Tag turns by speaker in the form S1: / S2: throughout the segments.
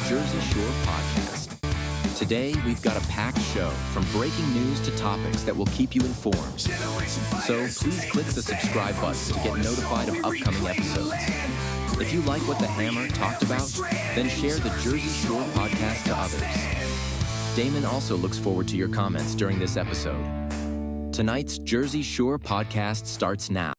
S1: Jersey Shore podcast. Today, we've got a packed show from breaking news to topics that will keep you informed. So please click the subscribe button to get notified of upcoming episodes. If you like what the Hammer talked about, then share the Jersey Shore podcast to others. Damon also looks forward to your comments during this episode. Tonight's Jersey Shore podcast starts now.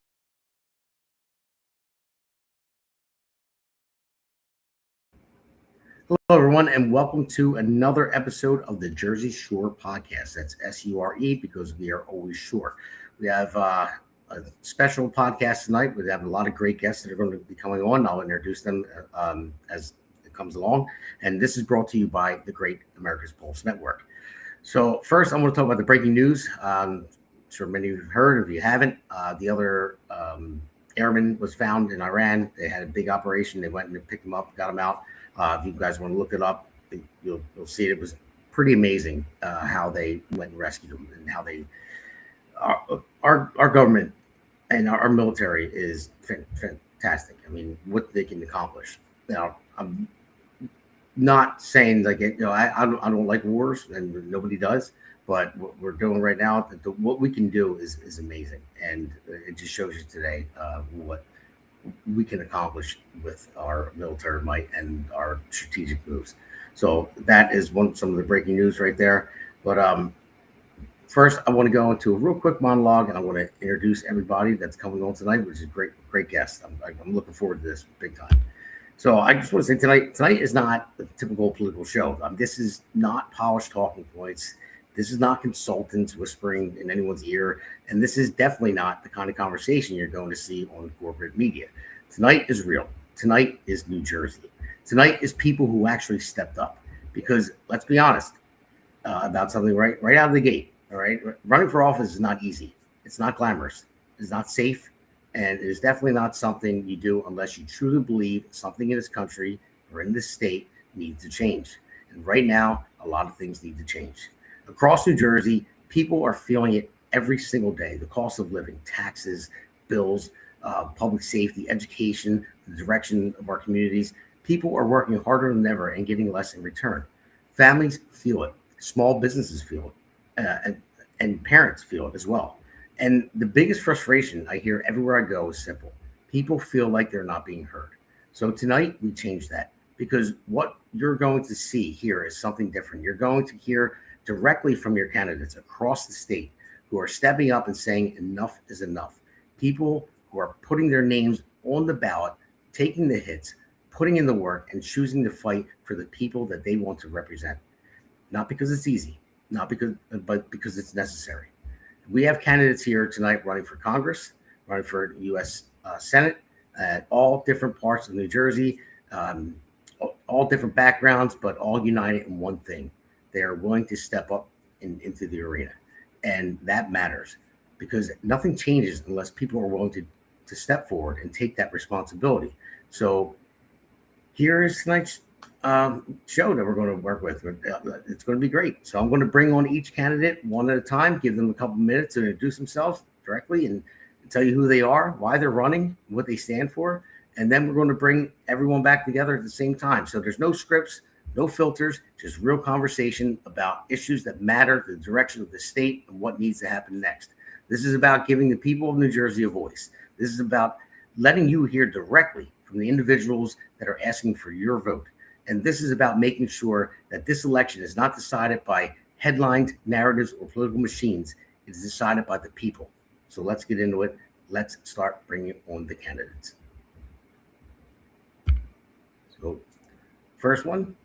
S2: Hello, everyone, and welcome to another episode of the Jersey Shore podcast. That's S-U-R-E because we are always shore. We have a special podcast tonight. We have a lot of great guests that are going to be coming on. I'll introduce them as it comes along. And this is brought to you by the great America's Pulse Network. So first, I want to talk about the breaking news. I'm sure many of you have heard. If you haven't, the other airman was found in Iran. They had a big operation. They went and picked him up, got him out. If you guys want to look it up, you'll see it. It was pretty amazing how they went and rescued him, and how they our government and our military is fantastic. I mean, what they can accomplish. Now, I'm not saying like I don't like wars, and nobody does. But what we're doing right now, what we can do is amazing, and it just shows you today what we can accomplish with our military might and our strategic moves. So that is some of the breaking news right there. But first, I want to go into a real quick monologue, and I want to introduce everybody that's coming on tonight, which is great guests. I'm looking forward to this big time. So I just want to say tonight is not a typical political show. This is not polished talking points. This is not consultants whispering in anyone's ear. And this is definitely not the kind of conversation you're going to see on corporate media. Tonight is real. Tonight is New Jersey. Tonight is people who actually stepped up. Because let's be honest about something right out of the gate. All right. Running for office is not easy. It's not glamorous. It's not safe. And it is definitely not something you do unless you truly believe something in this country or in this state needs to change. And right now, a lot of things need to change. Across New Jersey, people are feeling it every single day. The cost of living, taxes, bills, public safety, education, the direction of our communities. People are working harder than ever and getting less in return. Families feel it. Small businesses feel it. And parents feel it as well. And the biggest frustration I hear everywhere I go is simple. People feel like they're not being heard. So tonight, we change that. Because what you're going to see here is something different. You're going to hear directly from your candidates across the state who are stepping up and saying enough is enough. People who are putting their names on the ballot, taking the hits, putting in the work, and choosing to fight for the people that they want to represent. Not because it's easy, but because it's necessary. We have candidates here tonight running for Congress, running for U.S. Senate, at all different parts of New Jersey, all different backgrounds, but all united in one thing. They are willing to step up into the arena. And that matters because nothing changes unless people are willing to step forward and take that responsibility. So here is tonight's show that we're going to work with. It's going to be great. So I'm going to bring on each candidate one at a time, give them a couple minutes to introduce themselves directly and tell you who they are, why they're running, what they stand for. And then we're going to bring everyone back together at the same time. So there's no scripts, no filters, just real conversation about issues that matter, the direction of the state, and what needs to happen next. This is about giving the people of New Jersey a voice. This is about letting you hear directly from the individuals that are asking for your vote. And this is about making sure that this election is not decided by headlines, narratives, or political machines. It is decided by the people. So let's get into it. Let's start bringing on the candidates. So first one.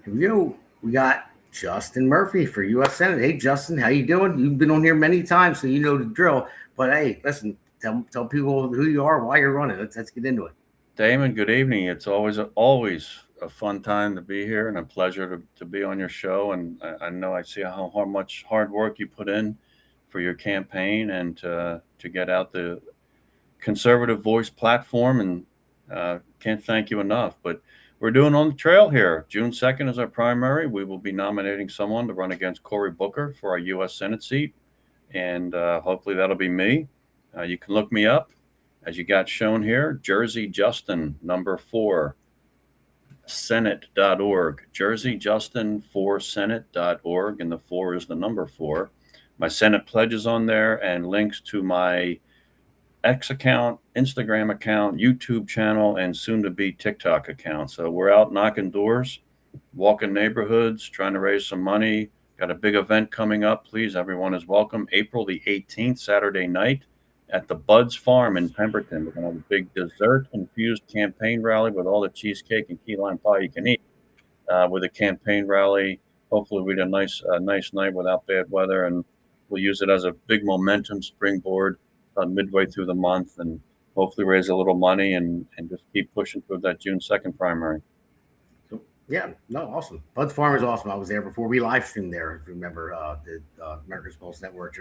S2: Here we go. We got Justin Murphy for U.S. Senate. Hey, Justin, how you doing? You've been on here many times, so you know the drill. But hey, listen, tell people who you are, why you're running. Let's get into it.
S3: Damon, good evening. It's always a fun time to be here and a pleasure to be on your show. And I know I see how much hard work you put in for your campaign and to get out the conservative voice platform. And can't thank you enough. But we're doing on the trail here. June 2nd is our primary. We will be nominating someone to run against Cory Booker for our U.S. Senate seat. And hopefully that'll be me. You can look me up, as you got shown here, Jersey Justin, number 4. JerseyJustin4Senate.org. JerseyJustin4Senate.org, and the 4 is the number 4. My Senate pledge is on there, and links to my X account, Instagram account, YouTube channel, and soon to be TikTok account. So we're out knocking doors, walking neighborhoods, trying to raise some money. Got a big event coming up. Please, everyone is welcome. April the 18th, Saturday night, at the Buds Farm in Pemberton. We're going to have a big dessert-infused campaign rally with all the cheesecake and key lime pie you can eat. With a campaign rally, hopefully we had a nice night without bad weather, and we'll use it as a big momentum springboard midway through the month, and hopefully raise a little money and just keep pushing through that June 2nd primary.
S2: Yeah, no, awesome. Bud's Farm is awesome. I was there before. We live streamed there. If you remember the America's Pulse Network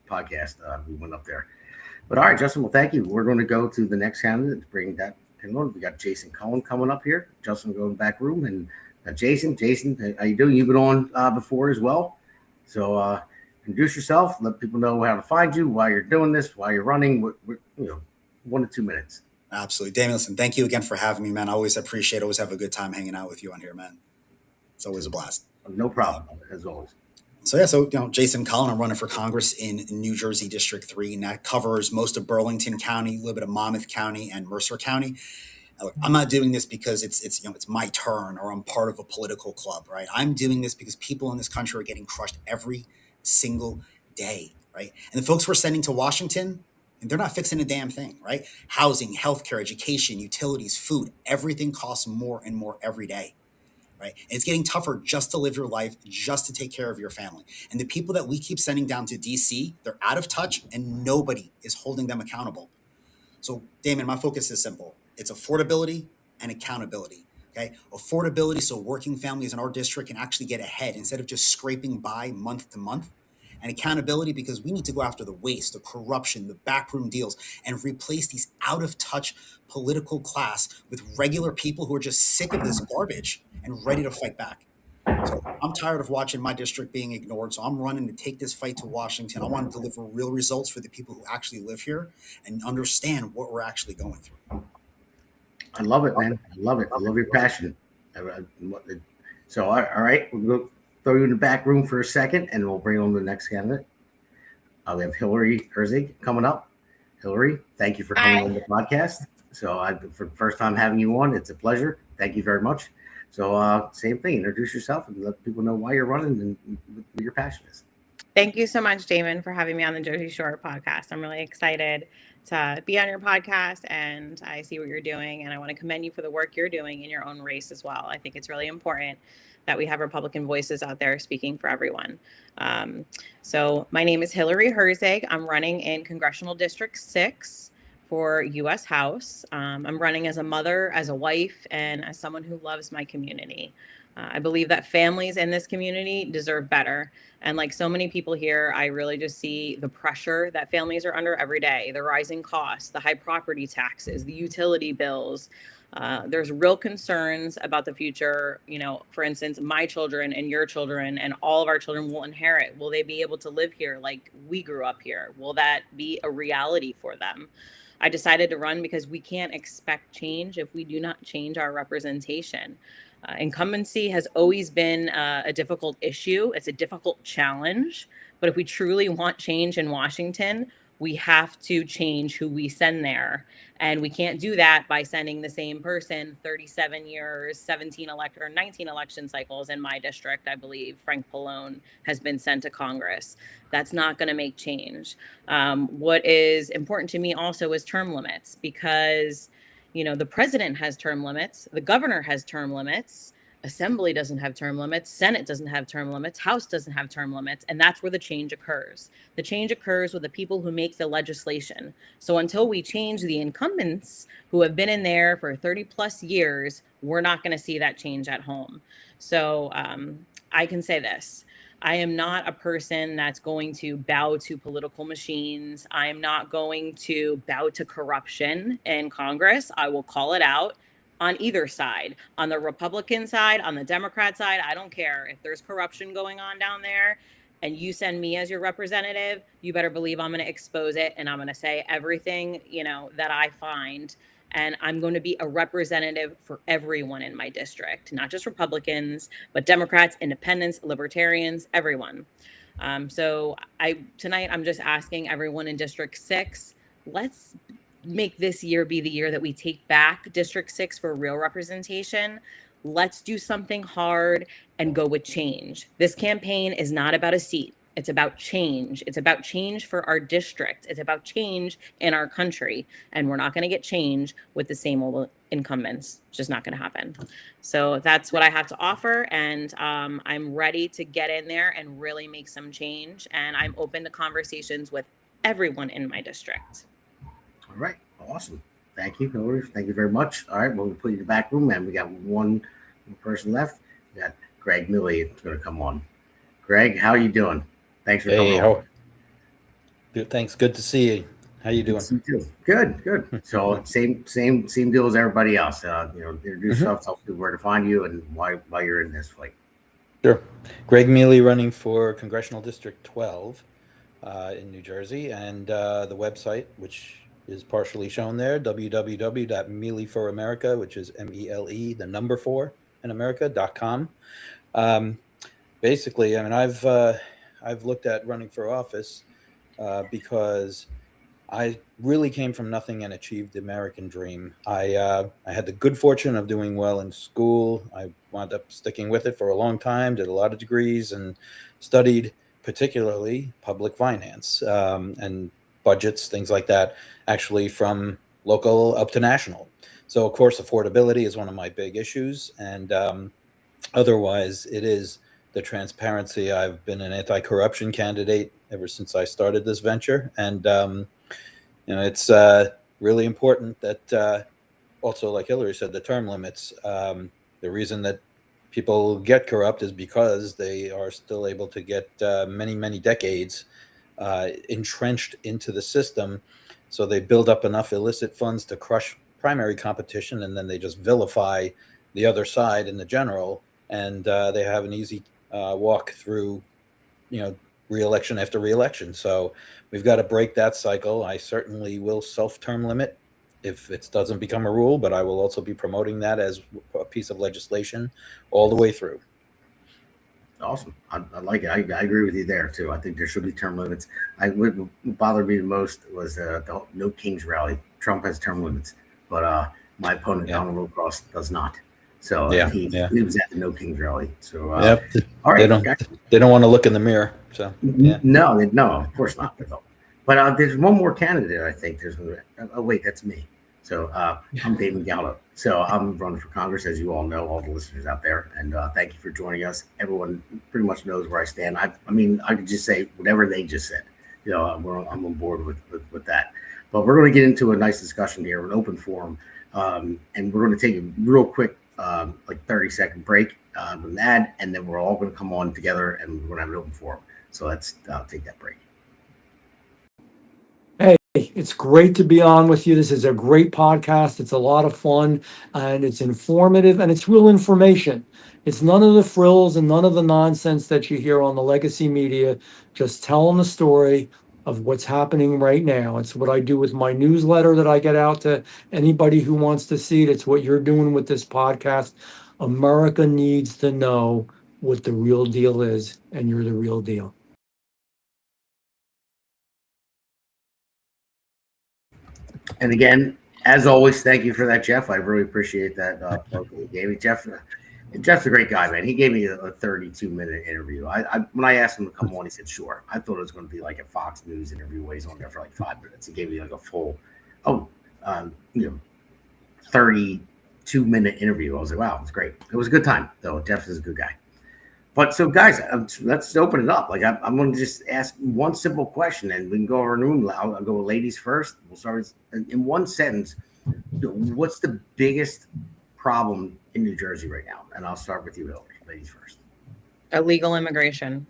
S2: podcast, we went up there. But all right, Justin, well, thank you. We're going to go to the next candidate to bring that in on. We got Jason Cullen coming up here. Justin will go in the back room. And Jason, how you doing? You've been on before as well. So introduce yourself. Let people know how to find you, why you're doing this, why you're running. 1 to 2 minutes.
S4: Absolutely. Damon, listen, thank you again for having me, man. I always appreciate it. Always have a good time hanging out with you on here, man. It's always a blast.
S2: No problem, as always.
S4: So Jason Cullen, I'm running for Congress in New Jersey District 3, and that covers most of Burlington County, a little bit of Monmouth County and Mercer County. Look, I'm not doing this because it's my turn or I'm part of a political club, right? I'm doing this because people in this country are getting crushed every single day, right? And the folks we're sending to Washington, and they're not fixing a damn thing, right? Housing, healthcare, education, utilities, food, everything costs more and more every day, right? And it's getting tougher just to live your life, just to take care of your family. And the people that we keep sending down to DC, they're out of touch and nobody is holding them accountable. So, Damon, my focus is simple. It's affordability and accountability, okay? Affordability so working families in our district can actually get ahead instead of just scraping by month to month. And accountability because we need to go after the waste, the corruption, the backroom deals, and replace these out-of-touch political class with regular people who are just sick of this garbage and ready to fight back. So I'm tired of watching my district being ignored, so I'm running to take this fight to Washington. I want to deliver real results for the people who actually live here and understand what we're actually going through.
S2: I love it, man. I love it. I love your passion. So, all right, we'll go throw you in the back room for a second, and we'll bring on the next candidate. We have Hillary Herzig coming up. Hillary, thank you for coming on the podcast. So, for the first time having you on, it's a pleasure. Thank you very much. So, same thing. Introduce yourself and let people know why you're running and what your passion is.
S5: Thank you so much, Damon, for having me on the Jersey Shore podcast. I'm really excited to be on your podcast, and I see what you're doing, and I want to commend you for the work you're doing in your own race as well. I think it's really important that we have Republican voices out there speaking for everyone. So my name is Hillary Herzig. I'm running in Congressional District 6 for U.S. House. I'm running as a mother, as a wife, and as someone who loves my community. I believe that families in this community deserve better. And like so many people here, I really just see the pressure that families are under every day, the rising costs, the high property taxes, the utility bills. There's real concerns about the future. For instance, my children and your children and all of our children will inherit. Will they be able to live here like we grew up here? Will that be a reality for them? I decided to run because we can't expect change if we do not change our representation. Incumbency has always been a difficult issue. It's a difficult challenge. But if we truly want change in Washington, we have to change who we send there. And we can't do that by sending the same person 37 years, 19 election cycles in my district. I believe Frank Pallone has been sent to Congress. That's not going to make change. What is important to me also is term limits, because the president has term limits, the governor has term limits, Assembly doesn't have term limits, Senate doesn't have term limits, House doesn't have term limits, and that's where the change occurs. The change occurs with the people who make the legislation. So until we change the incumbents who have been in there for 30 plus years, we're not going to see that change at home. So I can say this. I am not a person that's going to bow to political machines. I am not going to bow to corruption in Congress. I will call it out on either side, on the Republican side, on the Democrat side. I don't care if there's corruption going on down there and you send me as your representative, you better believe I'm going to expose it. And I'm going to say everything, that I find. And I'm going to be a representative for everyone in my district, not just Republicans, but Democrats, independents, libertarians, everyone. So tonight I'm just asking everyone in District 6, let's make this year be the year that we take back District 6 for real representation. Let's do something hard and go with change. This campaign is not about a seat. It's about change. It's about change for our district. It's about change in our country. And we're not going to get change with the same old incumbents. It's just not going to happen. So that's what I have to offer. And I'm ready to get in there and really make some change. And I'm open to conversations with everyone in my district.
S2: All right. Awesome. Thank you, Hillary. Thank you very much. All right. Well, we'll put you in the back room, and we got one person left. We got GreggMele is going to come on. Gregg, how are you doing? Thanks for coming on.
S6: Good, thanks. Good to see you. How you doing?
S2: Good. So same deal as everybody else. Introduce yourself, tell people where to find you, and why you're in this fight.
S6: Sure. GreggMele, running for Congressional District 12 in New Jersey, and the website, which is partially shown there, www.mele4america, which is MELE, the number 4 in America.com. Basically, I mean, I've looked at running for office because I really came from nothing and achieved the American dream. I had the good fortune of doing well in school. I wound up sticking with it for a long time, did a lot of degrees, and studied particularly public finance and budgets, things like that, actually from local up to national. So, of course, affordability is one of my big issues. And otherwise, it is the transparency. I've been an anti-corruption candidate ever since I started this venture. And, it's really important that also, like Hillary said, the term limits. The reason that people get corrupt is because they are still able to get many, many decades entrenched into the system. So they build up enough illicit funds to crush primary competition, and then they just vilify the other side in the general, and they have an easy walk through, re-election after re-election. So we've got to break that cycle. I certainly will self-term limit if it doesn't become a rule, but I will also be promoting that as a piece of legislation all the way through.
S2: Awesome. I like it. I agree with you there too. I think there should be term limits. What bothered me the most was the No Kings rally. Trump has term limits, but my opponent, Donald Rocross, does not. So he was at the No Kings rally. So all right,
S6: they don't want to look in the mirror. So
S2: no, of course not. But there's one more candidate. I think there's. Oh wait, that's me. So I'm Damon Galdo. So I'm running for Congress, as you all know, all the listeners out there. And thank you for joining us. Everyone pretty much knows where I stand. I could just say whatever they just said. I'm on board with that. But we're going to get into a nice discussion here, an open forum. And we're going to take a real quick, 30-second break with an ad. And then we're all going to come on together and we're going to have an open forum. So let's take that break.
S7: Hey, it's great to be on with you. This is a great podcast. It's a lot of fun and it's informative and it's real information. It's none of the frills and none of the nonsense that you hear on the legacy media, just telling the story of what's happening right now. It's what I do with my newsletter that I get out to anybody who wants to see it. It's what you're doing with this podcast. America needs to know what the real deal is, and you're the real deal.
S2: And again, as always, thank you for that, Jeff. I really appreciate that plug that you gave me. Jeff's a great guy, man. He gave me a 32-minute interview. When I asked him to come on, he said, sure. I thought it was going to be like a Fox News interview where he's on there for like 5 minutes. He gave me like a full, 32-minute interview. I was like, wow, it was great. It was a good time, though. Jeff is a good guy. But so, guys, let's open it up. I'm going to just ask one simple question, and we can go over the room. I'll go with ladies first. We'll start in one sentence. What's the biggest problem in New Jersey right now? And I'll start with you, Hillary. Ladies first.
S5: Illegal immigration.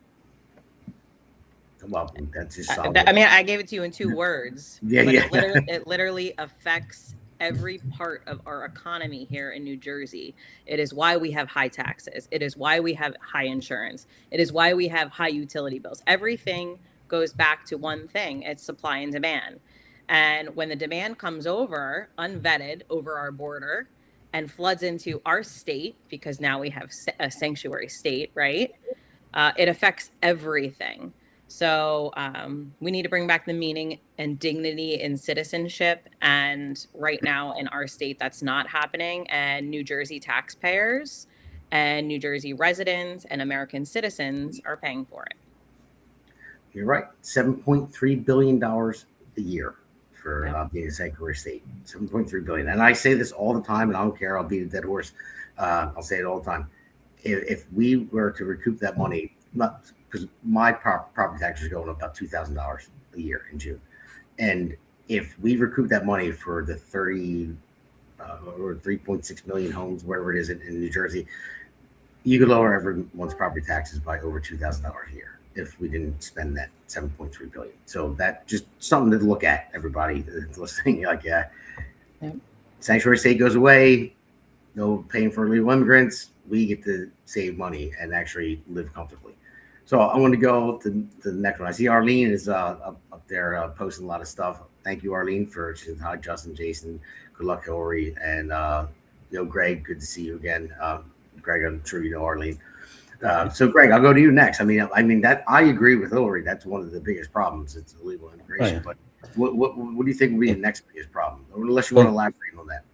S2: Well, that's just solid.
S5: I gave it to you in 2 words.
S2: Yeah.
S5: It literally affects every part of our economy here in New Jersey. It is why we have high taxes. It is why we have high insurance. It is why we have high utility bills. Everything goes back to one thing. It's supply and demand. And when the demand comes over, unvetted, over our border and floods into our state, because now we have a sanctuary state, right? It affects everything. So we need to bring back the meaning and dignity in citizenship. And right now in our state, that's not happening. And New Jersey taxpayers and New Jersey residents and American citizens are paying for it.
S2: You're right. $7.3 billion a year for being a sanctuary state. $7.3 billion. And I say this all the time, and I don't care. I'll beat a dead horse. I'll say it all the time. If we were to recoup that money, not because my property taxes are going up about $2,000 a year in June, and if we recoup that money for the 30 or 3.6 million homes, wherever it is in New Jersey, you could lower everyone's property taxes by over $2,000 a year if we didn't spend that $7.3 billion. So that just something to look at, everybody that's listening. Like, sanctuary state goes away, no paying for illegal immigrants. We get to save money and actually live comfortably. So I want to go to the next one. I see Arlene is up there posting a lot of stuff. Thank you, Arlene, for hi, Justin, Jason. Good luck, Hillary, and Gregg. Good to see you again. Gregg, I'm sure you know Arlene. So Gregg, I'll go to you next. I mean that I agree with Hillary. That's one of the biggest problems. It's illegal immigration. But what do you think will be the next biggest problem? Unless you want to elaborate on that.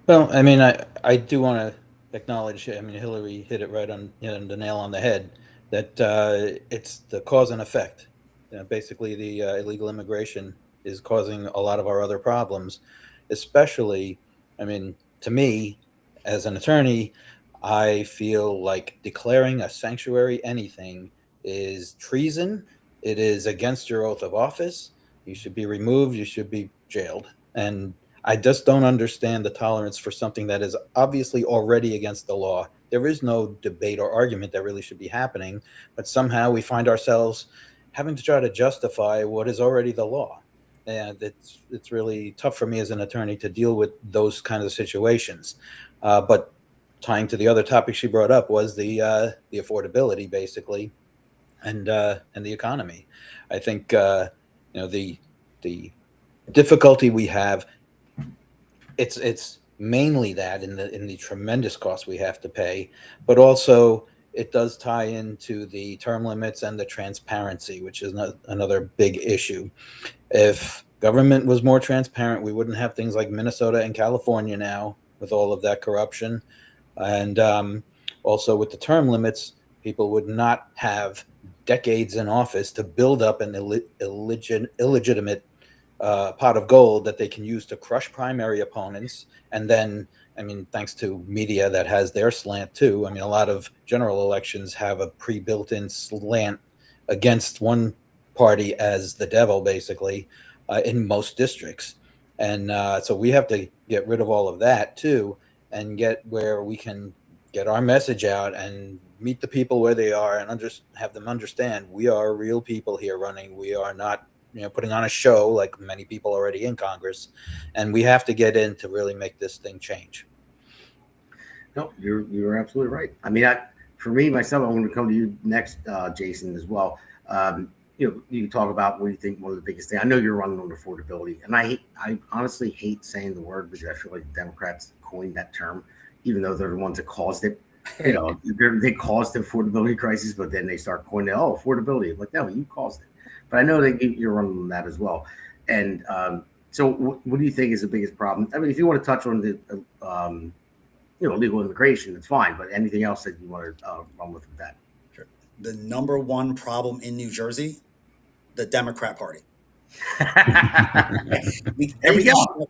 S6: Well, I mean, I do want to acknowledge. I mean, Hillary hit it right on the nail on the head. That it's the cause and effect. Basically, the illegal immigration is causing a lot of our other problems. Especially, I mean, to me, as an attorney, I feel like declaring a sanctuary anything is treason. It is against your oath of office. You should be removed. You should be jailed. And I just don't understand the tolerance for something that is obviously already against the law. There is no debate or argument that really should be happening, but somehow we find ourselves having to try to justify what is already the law. And it's really tough for me as an attorney to deal with those kind of situations. But tying to the other topic she brought up was the affordability, basically, and the economy. I think the difficulty we have. It's mainly that in the tremendous cost we have to pay, but also it does tie into the term limits and the transparency, which is another big issue. If government was more transparent, we wouldn't have things like Minnesota and California now with all of that corruption. And also with the term limits, people would not have decades in office to build up an illegitimate pot of gold that they can use to crush primary opponents. And then, I mean, thanks to media that has their slant too. I mean, a lot of general elections have a pre-built-in slant against one party as the devil, basically, in most districts. And so we have to get rid of all of that too, and get where we can get our message out and meet the people where they are and have them understand we are real people here running. We are not putting on a show like many people already in Congress, and we have to get in to really make this thing change.
S2: No, you're absolutely right. I mean, for me, myself, I want to come to you next, Jason, as well. You talk about what you think one of the biggest things. I know you're running on affordability, and I honestly hate saying the word because I feel like the Democrats coined that term, even though they're the ones that caused it. They caused the affordability crisis, but then they start coining, affordability. Like, no, you caused it. But I know that you're running on that as well. And so what do you think is the biggest problem? I mean, if you want to touch on the illegal immigration, it's fine. But anything else that you want to run with that?
S4: Sure. The number one problem in New Jersey, the Democrat Party.
S2: There we go.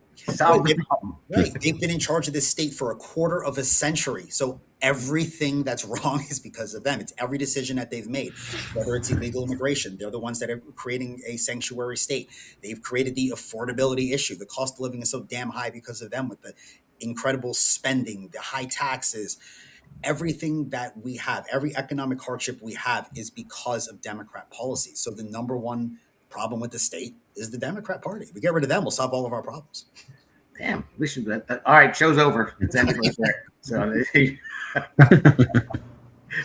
S4: Right. They've been in charge of this state for a quarter of a century. So everything that's wrong is because of them. It's every decision that they've made, whether it's illegal immigration. They're the ones that are creating a sanctuary state. They've created the affordability issue. The cost of living is so damn high because of them, with the incredible spending, the high taxes. Everything that we have, every economic hardship we have is because of Democrat policy. So the number one problem with the state is the Democrat Party. If we get rid of them, we'll solve all of our problems.
S2: Damn, we should. All right, show's over. It's ended right there. So,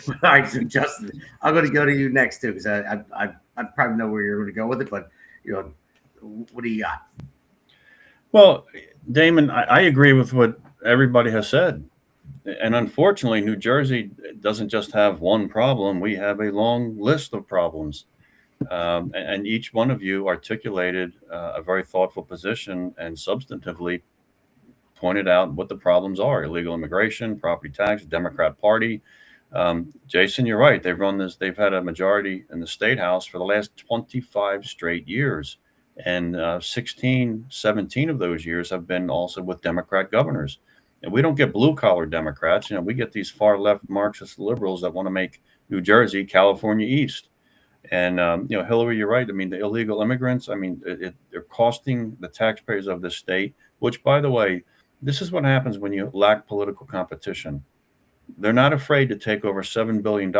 S2: all right, so Justin, I'm going to go to you next too, because I probably know where you're going to go with it. But What do you got?
S3: Well, Damon, I agree with what everybody has said. And unfortunately, New Jersey doesn't just have one problem. We have a long list of problems. And each one of you articulated a very thoughtful position and substantively pointed out what the problems are: illegal immigration, property tax, Democrat Party. Jason, you're right. They've had a majority in the state house for the last 25 straight years. And 16, 17 of those years have been also with Democrat governors. And we don't get blue collar Democrats. We get these far left Marxist liberals that want to make New Jersey California East. And, Hillary, you're right. I mean, the illegal immigrants, they're costing the taxpayers of this state, which, by the way, this is what happens when you lack political competition. They're not afraid to take over $7 billion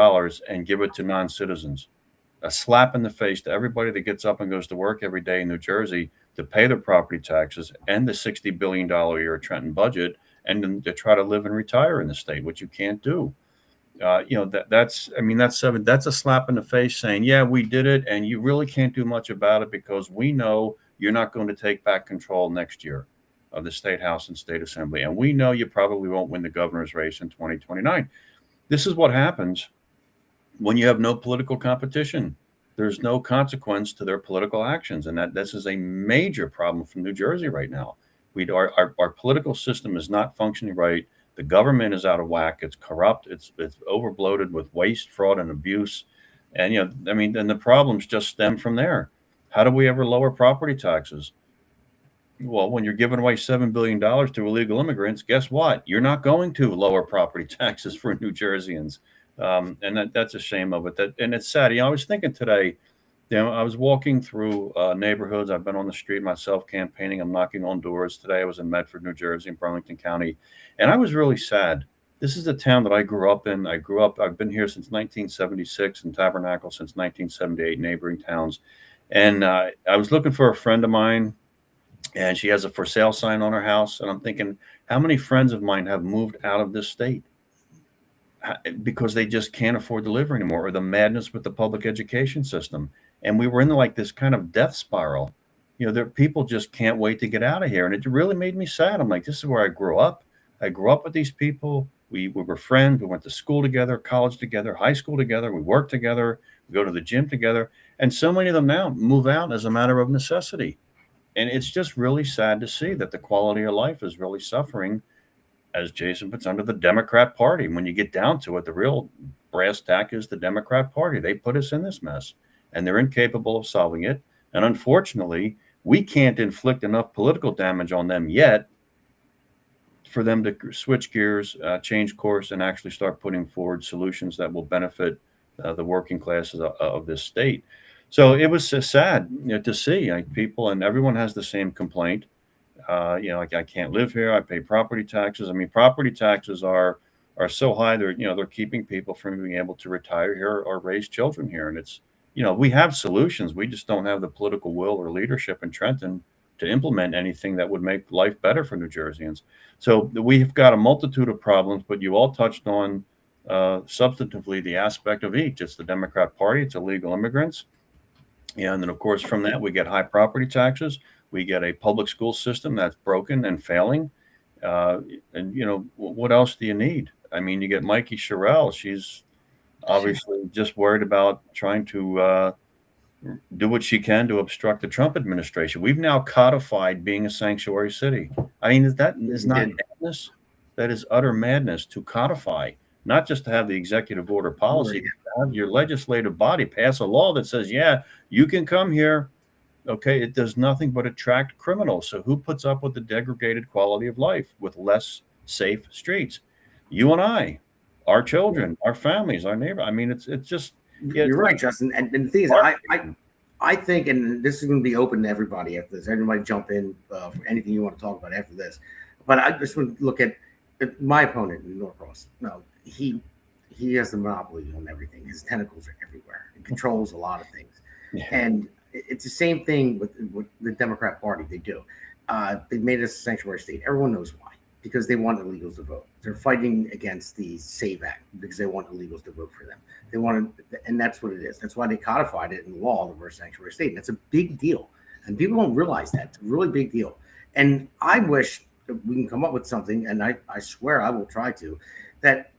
S3: and give it to non-citizens. A slap in the face to everybody that gets up and goes to work every day in New Jersey to pay their property taxes and the $60 billion a year Trenton budget, and then to try to live and retire in the state, which you can't do. That's a slap in the face saying, yeah, we did it, and you really can't do much about it because we know you're not going to take back control next year of the state house and state assembly, and we know you probably won't win the governor's race in 2029. This is what happens when you have no political competition. There's no consequence to their political actions, and that this is a major problem for New Jersey right now. Our political system is not functioning right. The government is out of whack. It's corrupt. It's overbloated with waste, fraud, and abuse. And then the problems just stem from there. How do we ever lower property taxes? Well, when you're giving away $7 billion to illegal immigrants, guess what? You're not going to lower property taxes for New Jerseyans. And that's a shame of it. And it's sad. I was thinking today, I was walking through neighborhoods. I've been on the street myself campaigning. I'm knocking on doors. Today I was in Medford, New Jersey, in Burlington County. And I was really sad. This is the town that I grew up in. I've been here since 1976 and Tabernacle since 1978, neighboring towns. And I was looking for a friend of mine, and she has a for sale sign on her house. And I'm thinking, how many friends of mine have moved out of this state because they just can't afford to live anymore, or the madness with the public education system? And we were in like this kind of death spiral. People just can't wait to get out of here. And it really made me sad. I'm like, this is where I grew up. I grew up with these people. We were friends. We went to school together, college together, high school together. We worked together. We go to the gym together. And so many of them now move out as a matter of necessity. And it's just really sad to see that the quality of life is really suffering, as Jason puts, under the Democrat Party. When you get down to it, the real brass tack is the Democrat Party. They put us in this mess, and they're incapable of solving it. And unfortunately, we can't inflict enough political damage on them yet for them to switch gears, change course, and actually start putting forward solutions that will benefit the working classes of this state. So it was sad to see people, and everyone has the same complaint. I can't live here. I pay property taxes. Property taxes are so high. They're keeping people from being able to retire here or raise children here. And it's, we have solutions. We just don't have the political will or leadership in Trenton to implement anything that would make life better for New Jerseyans. So we've got a multitude of problems, but you all touched on substantively the aspect of each. It's the Democrat Party. It's illegal immigrants. And then, of course, from that, we get high property taxes. We get a public school system that's broken and failing. What else do you need? You get Mikey Sherrill. She's obviously just worried about trying to do what she can to obstruct the Trump administration. We've now codified being a sanctuary city. That is not madness. That is utter madness to codify, not just to have the executive order policy, but to have your legislative body pass a law that says, yeah, you can come here. Okay, it does nothing but attract criminals. So who puts up with the degraded quality of life with less safe streets? You and I, our children, our families, our neighbor. It's just.
S2: You're right, Justin. And the thing is, I think, and this is going to be open to everybody after this. Everybody jump in for anything you want to talk about after this. But I just want to look at my opponent in Norcross. No, he has the monopoly on everything. His tentacles are everywhere. He controls a lot of things. Yeah. And it's the same thing with the Democrat Party. They do. They made us a sanctuary state. Everyone knows why. Because they want illegals to vote. They're fighting against the SAVE Act because they want illegals to vote for them. They want to, and that's what it is. That's why they codified it in law that we're a sanctuary state. And that's a big deal. And people don't realize that. It's a really big deal. And I wish that we can come up with something, and I swear I will try to, that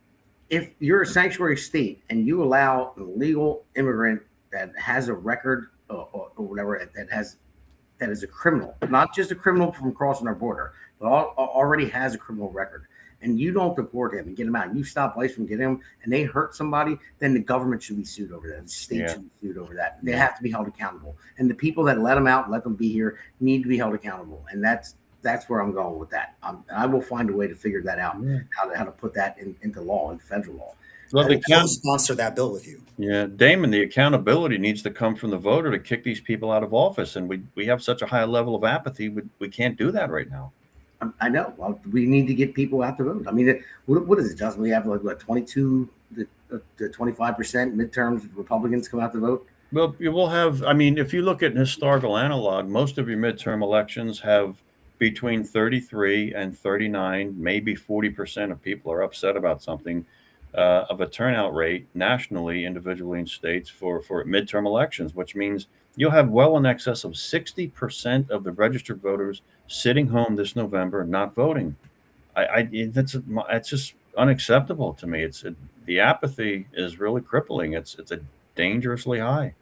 S2: if you're a sanctuary state and you allow an illegal immigrant that has a record or whatever, that is a criminal, not just a criminal from crossing our border, but already has a criminal record, and you don't deport him and get him out, and you stop ICE from getting him, and they hurt somebody, then the government should be sued over that. The state should be sued over that. They have to be held accountable. And the people that let them out and let them be here need to be held accountable. And that's where I'm going with that. I will find a way to figure that out, how to put that into law, in federal law.
S4: Well, they can sponsor that bill with you.
S3: Yeah, Damon, the accountability needs to come from the voter to kick these people out of office. And we have such a high level of apathy. We can't do that right now.
S2: I know. Well, we need to get people out to vote. I mean, what is it, Justin? We have like 22 to 25% midterms Republicans come out to vote.
S3: Well, you will have, I mean, if you look at an historical analog, most of your midterm elections have between 33 and 39, maybe 40% of people are upset about something. Of a turnout rate nationally, individually in states for midterm elections, which means you'll have well in excess of 60% of the registered voters sitting home this November not voting. That's just unacceptable to me. The apathy is really crippling. It's a dangerously high.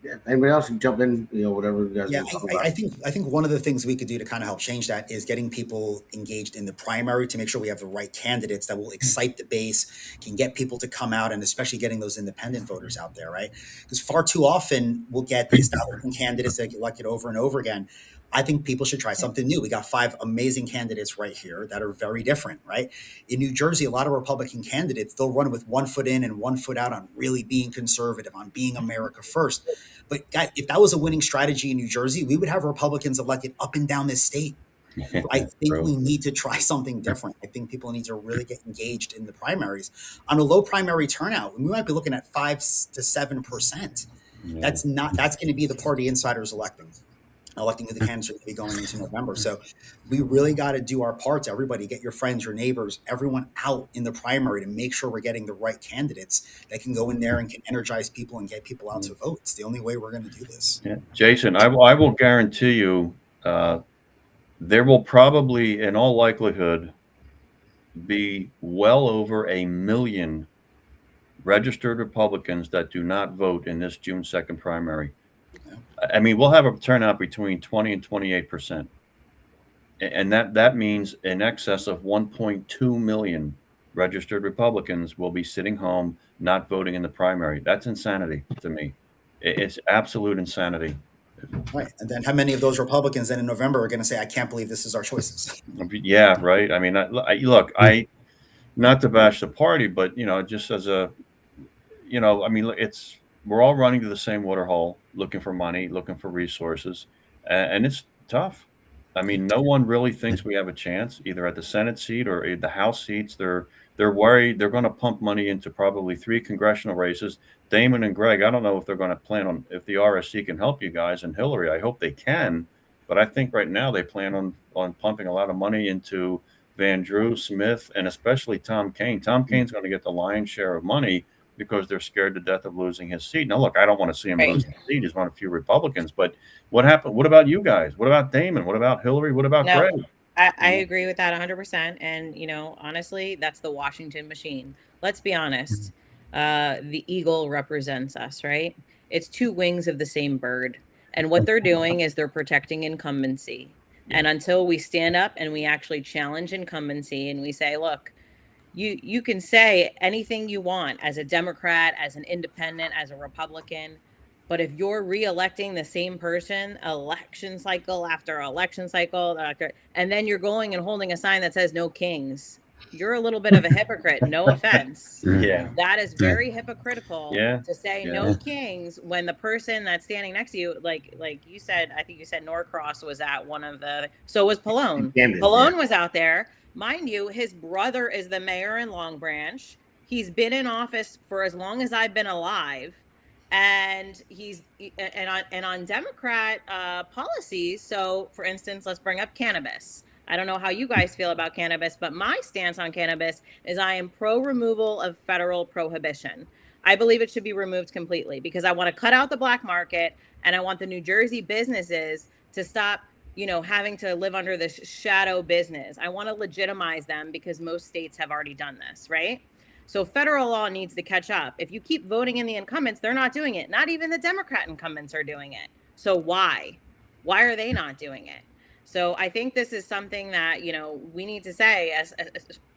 S2: Yeah. Anybody else can jump in? Whatever you guys.
S4: Yeah, I think one of the things we could do to kind of help change that is getting people engaged in the primary to make sure we have the right candidates that will excite the base, can get people to come out, and especially getting those independent voters out there, right? Because far too often we'll get the establishment candidates that get elected over and over again. I think people should try something new. We got 5 amazing candidates right here that are very different, right? In New Jersey, a lot of Republican candidates, they'll run with 1 foot in and 1 foot out on really being conservative, on being America first. But if that was a winning strategy in New Jersey, we would have Republicans elected up and down this state. I think we need to try something different. I think people need to really get engaged in the primaries. On a low primary turnout, we might be looking at 5 to 7%. Yeah. That's going to be the party insiders electing who the candidates are going to be going into November. So we really got to do our parts. Everybody, get your friends, your neighbors, everyone out in the primary to make sure we're getting the right candidates that can go in there and can energize people and get people out to vote. It's the only way we're going to do this.
S3: Yeah. Jason, I will guarantee you there will probably, in all likelihood, be well over 1 million registered Republicans that do not vote in this June 2nd primary. I mean, we'll have a turnout between 20 and 28%. And that means in excess of 1.2 million registered Republicans will be sitting home, not voting in the primary. That's insanity to me. It's absolute insanity.
S4: Right. And then how many of those Republicans then in November are going to say, I can't believe this is our choices?
S3: Yeah, right. I mean, look, not to bash the party, but, just as a, I mean, we're all running to the same water hole, looking for money, looking for resources, and it's tough. I mean, no one really thinks we have a chance, either at the Senate seat or the House seats. They're worried they're going to pump money into probably 3 congressional races. Damon and Gregg, I don't know if they're going to plan on, if the RSC can help you guys, and Hillary, I hope they can, but I think right now they plan on pumping a lot of money into Van Drew, Smith, and especially Tom Kean. Tom Kane's going to get the lion's share of money because they're scared to death of losing his seat. Now, look, I don't want to see him lose his seat. He's one of a few Republicans. But what happened? What about you guys? What about Damon? What about Hillary? What about Gregg?
S5: I agree with that 100%. And, honestly, that's the Washington machine. Let's be honest. The eagle represents us, right? It's 2 wings of the same bird. And what they're doing is they're protecting incumbency. And until we stand up and we actually challenge incumbency and we say, look, you can say anything you want as a Democrat, as an independent, as a Republican, but if you're re-electing the same person election cycle after election cycle, and then you're going and holding a sign that says no kings, you're a little bit of a hypocrite. No offense.
S3: Yeah.
S5: That is very hypocritical to say no kings when the person that's standing next to you, like you said, I think you said Norcross was at one of so was Pallone. Pallone was out there. Mind you, his brother is the mayor in Long Branch. He's been in office for as long as I've been alive, and he's on Democrat policies. So, for instance, let's bring up cannabis. I don't know how you guys feel about cannabis, but my stance on cannabis is I am pro removal of federal prohibition. I believe it should be removed completely because I want to cut out the black market and I want the New Jersey businesses to stop, having to live under this shadow business. I want to legitimize them because most states have already done this, right? So federal law needs to catch up. If you keep voting in the incumbents, they're not doing it. Not even the Democrat incumbents are doing it. So why? Why are they not doing it? So I think this is something that, we need to say as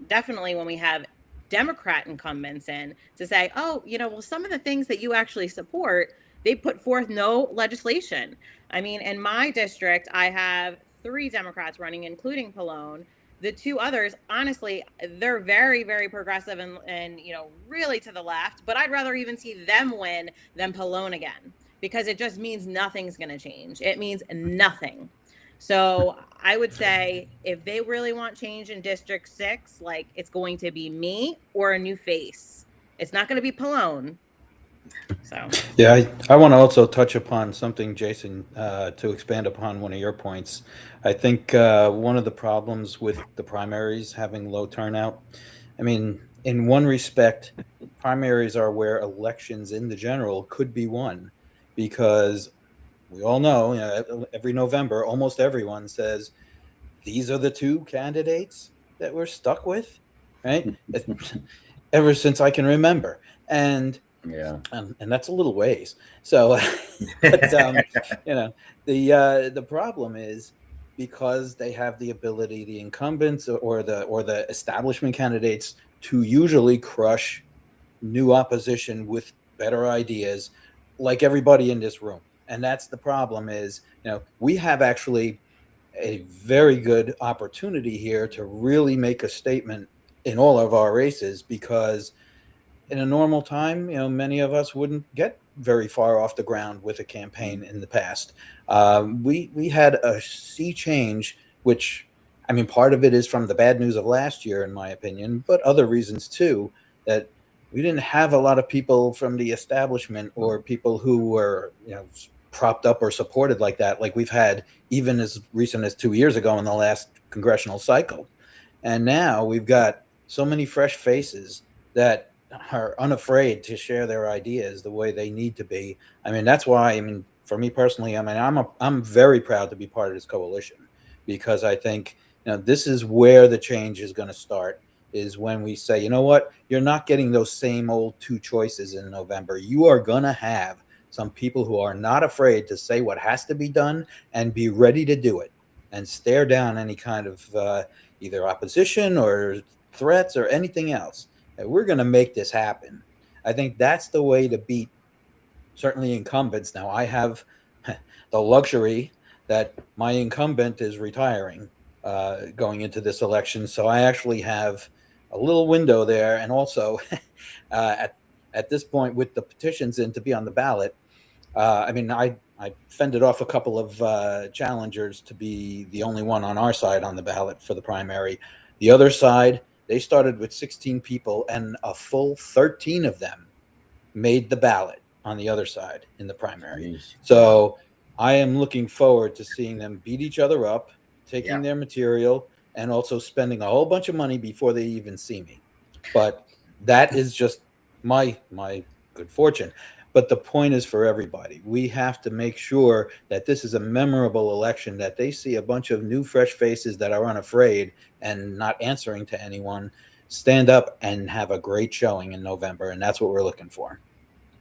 S5: definitely when we have Democrat incumbents in to say, oh, well, some of the things that you actually support, they put forth no legislation. I mean, in my district, I have 3 Democrats running, including Pallone. The 2 others, honestly, they're very, very progressive and really to the left. But I'd rather even see them win than Pallone again, because it just means nothing's going to change. It means nothing. So I would say if they really want change in District 6, like, it's going to be me or a new face. It's not going to be Pallone. So
S6: yeah, I want to also touch upon something, Jason, to expand upon one of your points. I think one of the problems with the primaries having low turnout, I mean, in one respect, primaries are where elections in the general could be won, because we all know, every November, almost everyone says, these are the 2 candidates that we're stuck with, right? Ever since I can remember. And
S3: Yeah.
S6: and that's a little ways. So, but, the problem is because they have the ability, the incumbents or the establishment candidates, to usually crush new opposition with better ideas, like everybody in this room. And that's the problem is, we have actually a very good opportunity here to really make a statement in all of our races, because in a normal time, many of us wouldn't get very far off the ground with a campaign in the past. We had a sea change, which, I mean, part of it is from the bad news of last year, in my opinion, but other reasons too, that we didn't have a lot of people from the establishment or people who were, propped up or supported like that, like we've had even as recent as 2 years ago in the last congressional cycle. And now we've got so many fresh faces that are unafraid to share their ideas the way they need to be. I mean, that's why, for me personally, I'm very proud to be part of this coalition, because I think, this is where the change is going to start, is when we say, you know what, you're not getting those same old 2 choices in November. You are going to have some people who are not afraid to say what has to be done and be ready to do it and stare down any kind of either opposition or threats or anything else. We're going to make this happen. I think that's the way to beat certainly incumbents. Now, I have the luxury that my incumbent is retiring going into this election, so I actually have a little window there. And also, at this point, with the petitions in to be on the ballot, I fended off a couple of challengers to be the only one on our side on the ballot for the primary. The other side, they started with 16 people, and a full 13 of them made the ballot on the other side in the primary.
S3: Jeez.
S6: So I am looking forward to seeing them beat each other up, taking their material, and also spending a whole bunch of money before they even see me. But that is just my good fortune. But the point is for everybody. We have to make sure that this is a memorable election, that they see a bunch of new, fresh faces that are unafraid and not answering to anyone stand up and have a great showing in November. And that's what we're looking for.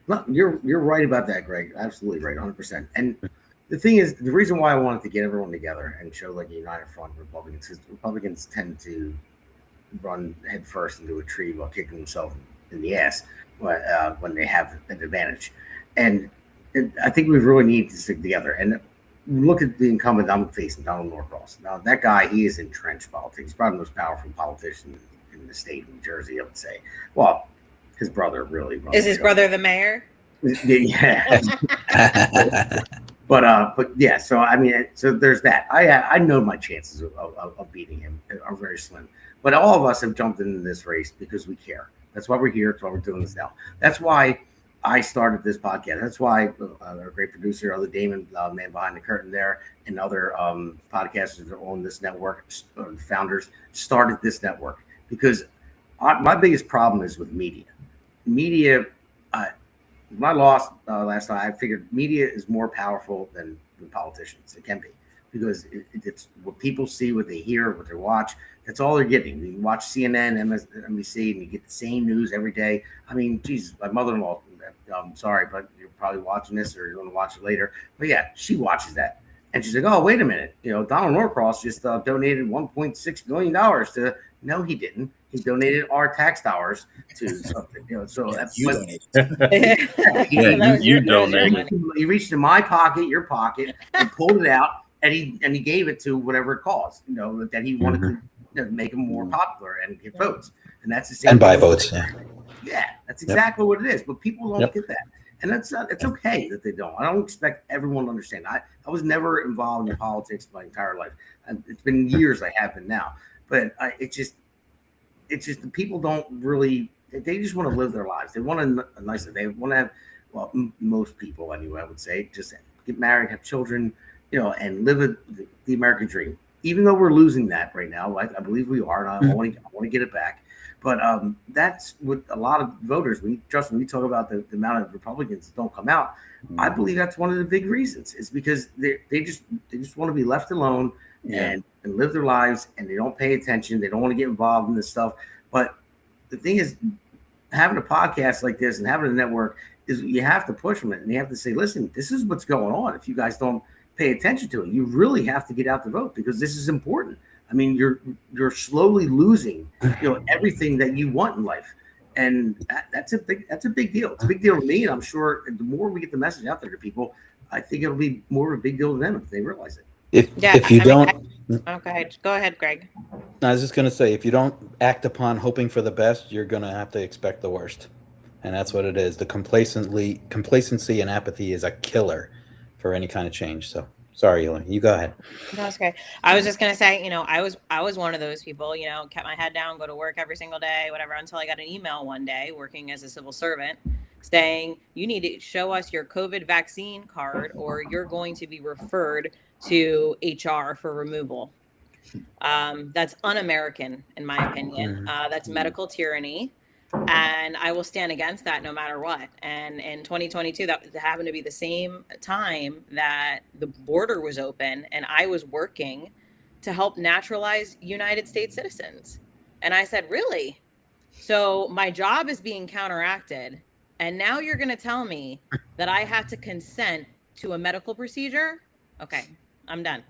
S2: No, you're right about that, Gregg. Absolutely right, 100%. And the thing is, the reason why I wanted to get everyone together and show like a united front of Republicans, because Republicans tend to run head first into a tree while kicking themselves in the ass when they have an advantage. And I think we really need to stick together. And look at the incumbent I'm facing, Donald Norcross. Now, that guy, he is entrenched politics. He's probably the most powerful politician in the state of New Jersey, I would say. Well, his brother really runs.
S5: Is his brother the mayor?
S2: Yeah. But yeah, so I mean, so there's that. I know my chances of beating him are very slim. But all of us have jumped into this race because we care. That's why we're here. That's why we're doing this now. That's why I started this podcast. That's why our great producer, other Damon, man behind the curtain there, and other podcasters that own this network, founders, started this network. Because my biggest problem is with media. Media when I lost last night, I figured media is more powerful than politicians. It can be, because it's what people see, what they hear, what they watch. That's all they're getting. You watch CNN, MSNBC, and you get the same news every day. I mean, Jesus, my mother-in-law, I'm sorry, but you're probably watching this or you're going to watch it later. But yeah, she watches that. And she's like, oh, wait a minute. Donald Norcross just donated $1.6 million to, no, he didn't. He donated our tax dollars to something. So
S4: Yeah, you donated.
S3: Yeah, you donated.
S2: He reached in my pocket, your pocket, and pulled it out, and he gave it to whatever it cost. That he wanted to make him more popular and get votes. And that's the same.
S6: And buy votes. Yeah.
S2: Yeah, that's exactly what it is. But people don't get that. And it's okay that they don't. I don't expect everyone to understand. I was never involved in politics my entire life. And it's been years I have been now. But it's just the people don't really. They just want to live their lives. They want a nice. They want to have. Well, most people anyway. I would say just get married, have children, and live the American dream. Even though we're losing that right now, I believe we are, and I want to get it back. But that's what a lot of voters. When we talk about the amount of Republicans that don't come out, I believe that's one of the big reasons. Is because they just want to be left alone and live their lives, and they don't pay attention. They don't want to get involved in this stuff. But the thing is, having a podcast like this and having a network is you have to push them, and you have to say, listen, this is what's going on. If you guys don't pay attention to it, you really have to get out the vote, because this is important. I mean, you're slowly losing, everything that you want in life, and that's a big deal. It's a big deal to me, and I'm sure the more we get the message out there to people, I think it'll be more of a big deal to them if they realize it.
S6: If you don't,
S5: go ahead, Gregg.
S6: I was just going to say, if you don't act upon hoping for the best, you're going to have to expect the worst, and that's what it is. The complacency and apathy is a killer for any kind of change. So. Sorry, Elaine, you go ahead.
S5: That's okay. I was just going to say, I was one of those people, kept my head down, go to work every single day, whatever, until I got an email one day working as a civil servant saying, you need to show us your COVID vaccine card or you're going to be referred to HR for removal. That's un-American, in my opinion. That's medical tyranny. And I will stand against that no matter what. And in 2022, that happened to be the same time that the border was open and I was working to help naturalize United States citizens. And I said, really? So my job is being counteracted. And now you're going to tell me that I have to consent to a medical procedure? Okay, I'm done.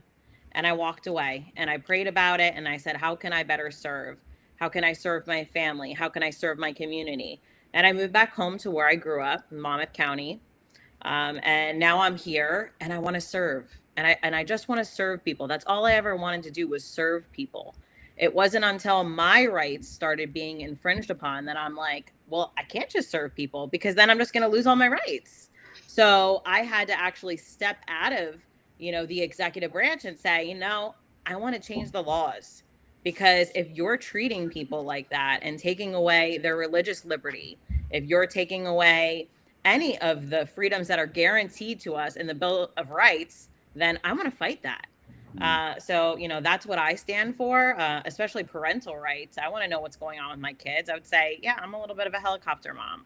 S5: And I walked away and I prayed about it. And I said, how can I better serve? How can I serve my family? How can I serve my community? And I moved back home to where I grew up in Monmouth County. And now I'm here and I want to serve. And I just want to serve people. That's all I ever wanted to do was serve people. It wasn't until my rights started being infringed upon that I'm like, well, I can't just serve people because then I'm just going to lose all my rights. So I had to actually step out of, the executive branch and say, I want to change the laws. Because if you're treating people like that and taking away their religious liberty, if you're taking away any of the freedoms that are guaranteed to us in the Bill of Rights, then I'm going to fight that. So, that's what I stand for, especially parental rights. I want to know what's going on with my kids. I would say, yeah, I'm a little bit of a helicopter mom.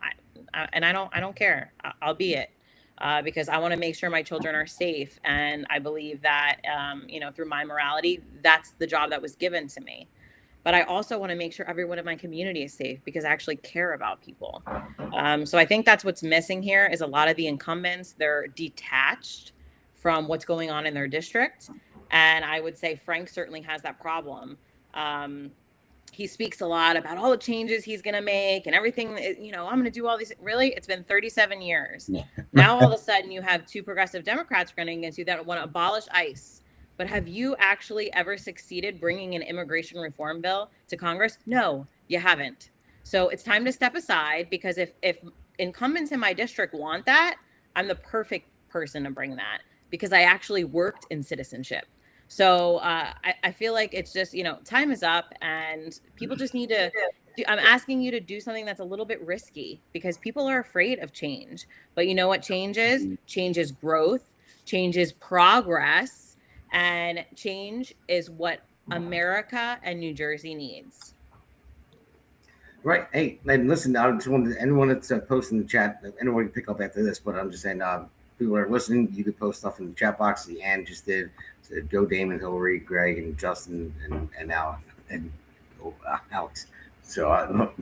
S5: I don't care. I'll be it. Because I want to make sure my children are safe. And I believe that, through my morality, that's the job that was given to me. But I also want to make sure everyone in my community is safe because I actually care about people. So I think that's what's missing here is a lot of the incumbents, they're detached from what's going on in their district. And I would say Frank certainly has that problem. He speaks a lot about all the changes he's going to make and everything, I'm going to do all these. Really? It's been 37 years. Yeah. Now, all of a sudden, you have two progressive Democrats running against you that want to abolish ICE. But have you actually ever succeeded bringing an immigration reform bill to Congress? No, you haven't. So it's time to step aside because if incumbents in my district want that, I'm the perfect person to bring that because I actually worked in citizenship. So I feel like it's just, time is up and people just need to, I'm asking you to do something that's a little bit risky because people are afraid of change. But you know what change is? Change is growth, change is progress, and change is what America and New Jersey needs.
S2: Right. Hey, and listen, I just wanted anyone that's posting in the chat, anyone can pick up after this, but I'm just saying, people are listening, you could post stuff in the chat box. The Ann just did. Said, go Damon, Hillary, Gregg, and Justin, and Alex, and Alex. So,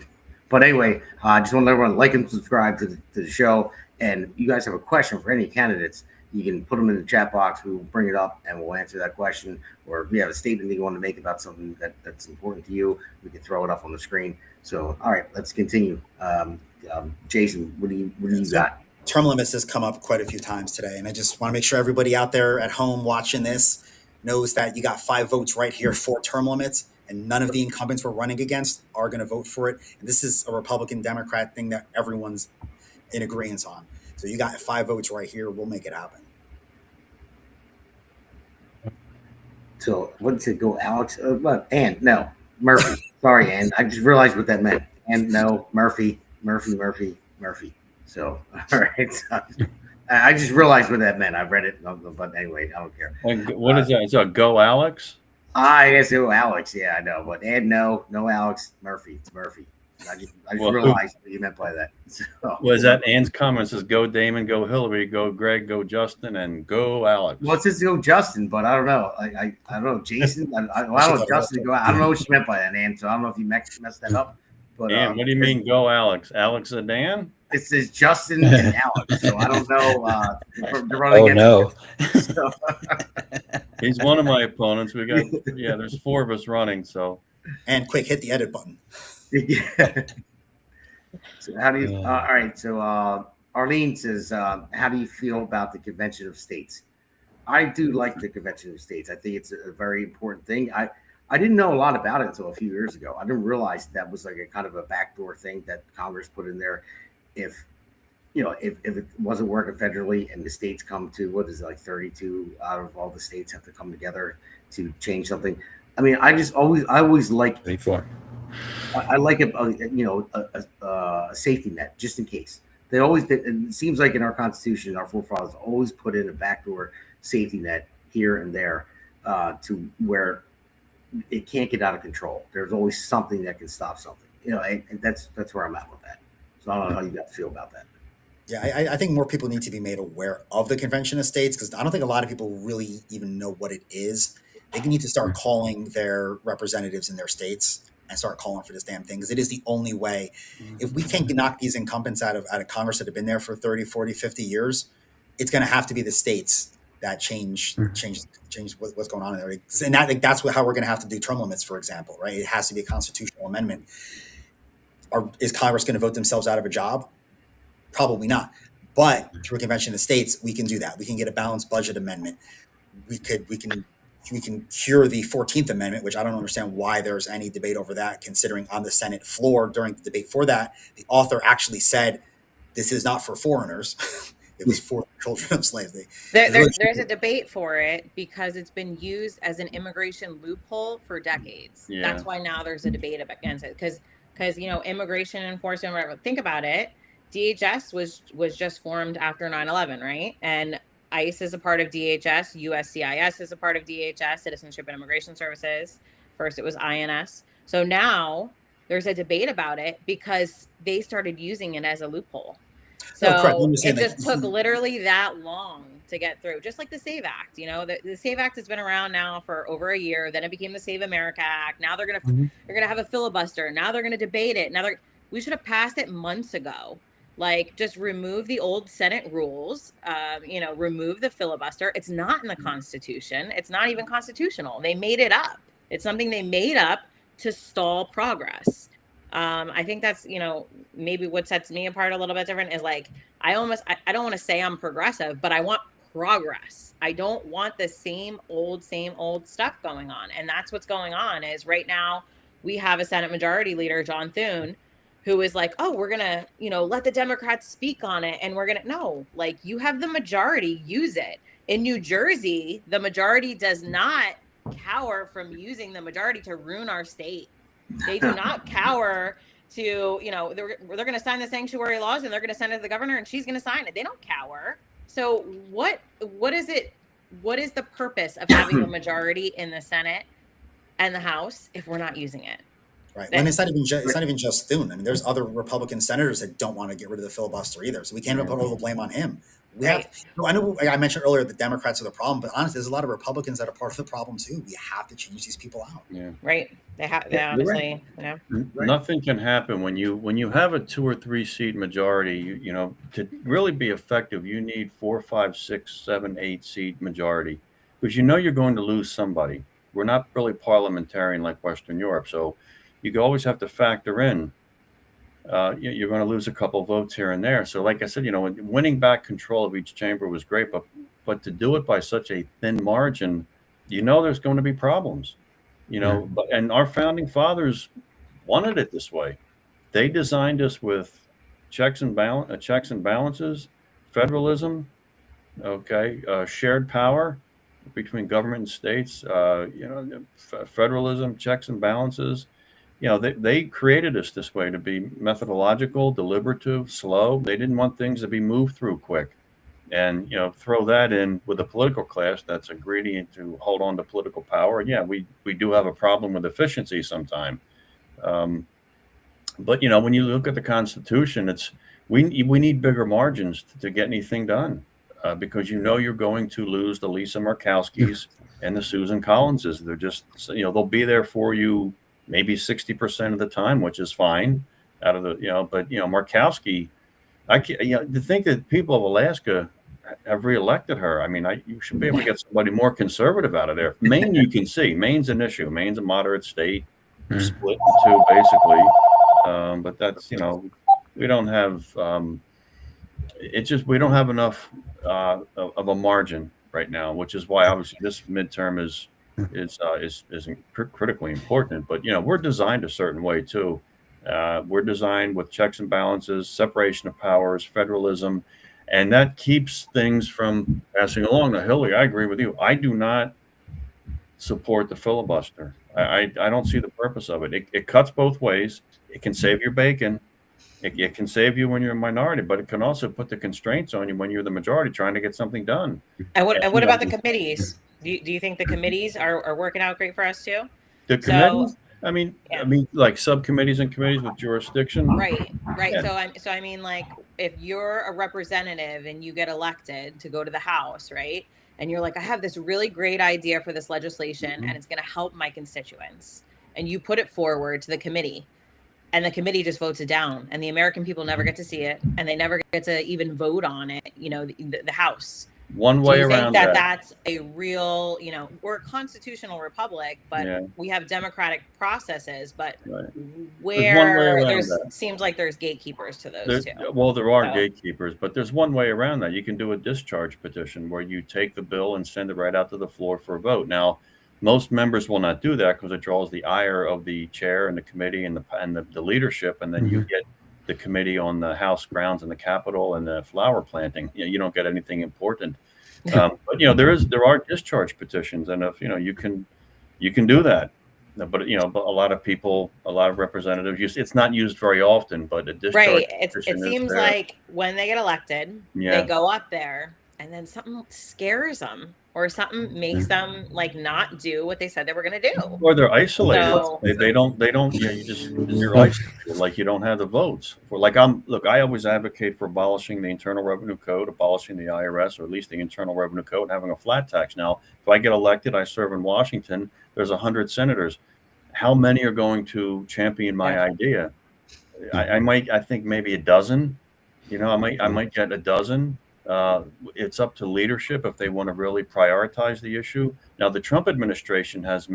S2: but anyway, I just want to let everyone like and subscribe to the show. And you guys have a question for any candidates, you can put them in the chat box. We will bring it up and we'll answer that question. Or if you have a statement that you want to make about something that's important to you, we can throw it up on the screen. So, all right, let's continue. Jason, what do you got?
S4: Term limits has come up quite a few times today, and I just want to make sure everybody out there at home watching this knows that you got 5 votes right here for term limits, and none of the incumbents we're running against are going to vote for it. And this is a Republican-Democrat thing that everyone's in agreement on. So you got 5 votes right here. We'll make it happen.
S2: So what did it go, Alex? Ann, no, Murphy. Sorry, Ann. I just realized what that meant. And no, Murphy. So, all right. So, I just realized what that meant. I read it, but anyway, I don't care.
S3: What is that? Is that go Alex?
S2: I guess it was Alex. Yeah, I know. But Ed, no Alex. Murphy. It's Murphy. I just realized what you meant by that. So,
S3: Was that Ann's comment? Says go Damon, go Hillary, go Gregg, go Justin, and go Alex.
S2: Well, it says go Justin, but I don't know. I don't know. Jason, I don't know. Justin, go. I don't know what you meant by that, Ann. So I don't know if you messed that up. But
S3: Ann, what do you mean go Alex? Alex and Dan?
S2: It says Justin and Alex, so I don't know.
S6: Oh no!
S2: So.
S3: He's one of my opponents. We got there's 4 of us running. So,
S4: and quick, hit the edit button.
S2: Yeah. So how do you? All right. So Arlene says, how do you feel about the Convention of States? I do like the Convention of States. I think it's a very important thing. I didn't know a lot about it until a few years ago. I didn't realize that was like a kind of a backdoor thing that Congress put in there. If it wasn't working federally and the states come to, what is it, like 32 out of all the states have to come together to change something. I mean, I always like
S6: 34.
S2: I like a safety net just in case. They always did. It seems like in our Constitution, our forefathers always put in a backdoor safety net here and there to where it can't get out of control. There's always something that can stop something. And that's where I'm at with that. So I don't know how you guys feel about that.
S4: Yeah, I think more people need to be made aware of the Convention of States, because I don't think a lot of people really even know what it is. They need to start calling their representatives in their states and start calling for this damn thing, because it is the only way. If we can't knock these incumbents out of Congress that have been there for 30, 40, 50 years, it's going to have to be the states that change what's going on in there. And that's how we're going to have to do term limits, for example, right? It has to be a constitutional amendment. Is Congress going to vote themselves out of a job? Probably not. But through a Convention of States, we can do that. We can get a balanced budget amendment. We can cure the 14th Amendment, which I don't understand why there's any debate over that, considering on the Senate floor during the debate for that, the author actually said this is not for foreigners. It was for children of slaves.
S5: There's a debate for it because it's been used as an immigration loophole for decades.
S3: Yeah.
S5: That's why now there's a debate against it, because immigration enforcement, whatever. Think about it. DHS was just formed after 9/11, right? And ICE is a part of DHS. USCIS is a part of DHS, Citizenship and Immigration Services. First, it was INS. So now there's a debate about it because they started using it as a loophole. So it just took literally that long to get through, just like the SAVE Act. The SAVE Act has been around now for over a year. Then it became the Save America Act. Now they're gonna have a filibuster. Now they're gonna debate it. We should have passed it months ago. Like, just remove the old Senate rules, remove the filibuster. It's not in the Constitution. It's not even constitutional. They made it up. It's something they made up to stall progress. I think that's, maybe what sets me apart a little bit different is like, I don't want to say I'm progressive, but I want progress. I don't want the same old stuff going on. And that's what's going on is right now we have a Senate Majority Leader, John Thune, who is like, oh, we're going to, let the Democrats speak on it. And we're going to, no, like, you have the majority, use it. In New Jersey, the majority does not cower from using the majority to ruin our state. They do not cower to, they're going to sign the sanctuary laws and they're going to send it to the governor and she's going to sign it. They don't cower. So what is it? What is the purpose of having a majority in the Senate and the House if we're not using it?
S4: Right. When it's not even just Thune. I mean, there's other Republican senators that don't want to get rid of the filibuster either. So we can't even put all the blame on him. We have. I know. I mentioned earlier that Democrats are the problem, but honestly, there's a lot of Republicans that are part of the problem too. We have to change these people out.
S3: Yeah.
S5: Right. They have. They honestly.
S2: Right.
S3: Nothing can happen when you have a 2 or 3 seat majority. You know, to really be effective, you need 4, 5, 6, 7, 8 seat majority, because you know you're going to lose somebody. We're not really parliamentarian like Western Europe, so you always have to factor in. You're going to lose a couple votes here and there. So, like I said, you know, winning back control of each chamber was great, but to do it by such a thin margin, you know, there's going to be problems. You know, and our founding fathers wanted it this way. They designed us with checks and balances, federalism, shared power between government and states. Federalism, checks and balances. You know, they created us this way to be methodological, deliberative, slow. They didn't want things to be moved through quick. And, you know, throw that in with a political class that's a greedy to hold on to political power. Yeah, we do have a problem with efficiency sometimes. But, you know, when you look at the Constitution, we need bigger margins to get anything done, because you know you're going to lose the Lisa Murkowskis and the Susan Collinses. They're just, you know, they'll be there for you maybe 60% of the time, which is fine out of the, you know, but, you know, Murkowski, to think that people of Alaska have reelected her. I mean, you should be able to get somebody more conservative out of there. Maine, you can see. Maine's an issue. Maine's a moderate state, split in two, basically. But that's, you know, we don't have, we don't have enough of a margin right now, which is why obviously this midterm is critically important. But, you know, we're designed a certain way too. We're designed with checks and balances, separation of powers, federalism, and that keeps things from passing along. Now, Hillary, I agree with you. I do not support the filibuster. I don't see the purpose of it. It cuts both ways. It can save your bacon. It can save you when you're a minority, but it can also put the constraints on you when you're the majority trying to get something done.
S5: And what about the committees? Do you think the committees are working out great for us too?
S3: The committees? I mean, like subcommittees and committees with jurisdiction.
S5: Right.
S3: Yeah.
S5: So I mean, like, if you're a representative and you get elected to go to the House, right? And you're like, I have this really great idea for this legislation, and it's going to help my constituents. And you put it forward to the committee, and the committee just votes it down, and the American people never get to see it, and they never get to even vote on it. You know, the House.
S3: One way around
S5: that. Do you think that's a real, you know, we're a constitutional republic, but we have democratic processes, but where seems like there's gatekeepers to those too.
S3: Well, there are gatekeepers, but there's one way around that. You can do a discharge petition where you take the bill and send it right out to the floor for a vote. Now, most members will not do that because it draws the ire of the chair and the committee and the leadership, and then you get the committee on the House grounds and the Capitol and the flower planting. You don't get anything important. But you know, there are discharge petitions, and if you know, you can do that. But you know, a lot of people, a lot of representatives it's not used very often, but a discharge petition
S5: it seems like when they get elected, they go up there, and then something scares them. Or something makes them like not do what they said they were going to do.
S3: Or they're isolated. So, they don't. Yeah, you're isolated. Like you don't have the votes. I always advocate for abolishing the Internal Revenue Code, abolishing the IRS, or at least the Internal Revenue Code, and having a flat tax. Now, if I get elected, I serve in Washington. There's 100 senators. How many are going to champion my idea? I think maybe a dozen. You know, I might get a dozen. It's up to leadership if they want to really prioritize the issue. Now, the Trump administration has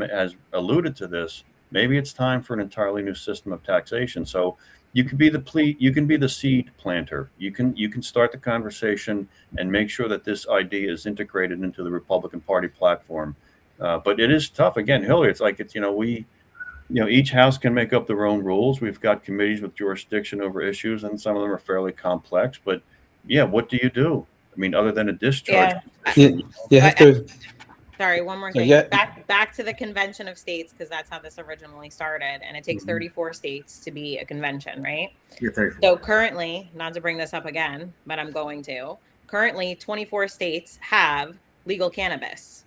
S3: alluded to this. Maybe it's time for an entirely new system of taxation. So you can be the seed planter. You can start the conversation and make sure that this idea is integrated into the Republican Party platform. But it is tough. Again, Hillary, each house can make up their own rules. We've got committees with jurisdiction over issues, and some of them are fairly complex. But yeah, what do you do? I mean, other than a discharge.
S6: You have to.
S5: Sorry, one more thing. Back to the convention of states, because that's how this originally started, and it takes 34 states to be a convention, right? So currently, not to bring this up again, but I'm going to. Currently, 24 states have legal cannabis.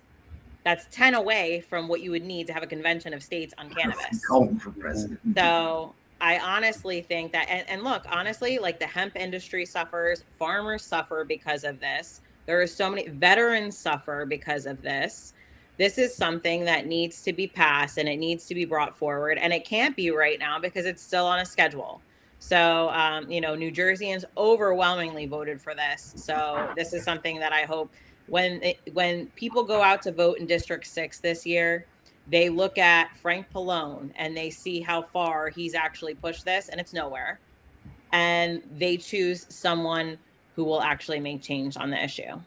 S5: That's 10 away from what you would need to have a convention of states on cannabis.
S2: Cullen for president.
S5: So I honestly think that, and look, honestly, like the hemp industry suffers, farmers suffer because of this. There are so many veterans suffer because of this. This is something that needs to be passed and it needs to be brought forward. And it can't be right now because it's still on a schedule. So, New Jerseyans overwhelmingly voted for this. So this is something that I hope when people go out to vote in District 6 this year, they look at Frank Pallone and they see how far he's actually pushed this, and it's nowhere. And they choose someone who will actually make change on the issue.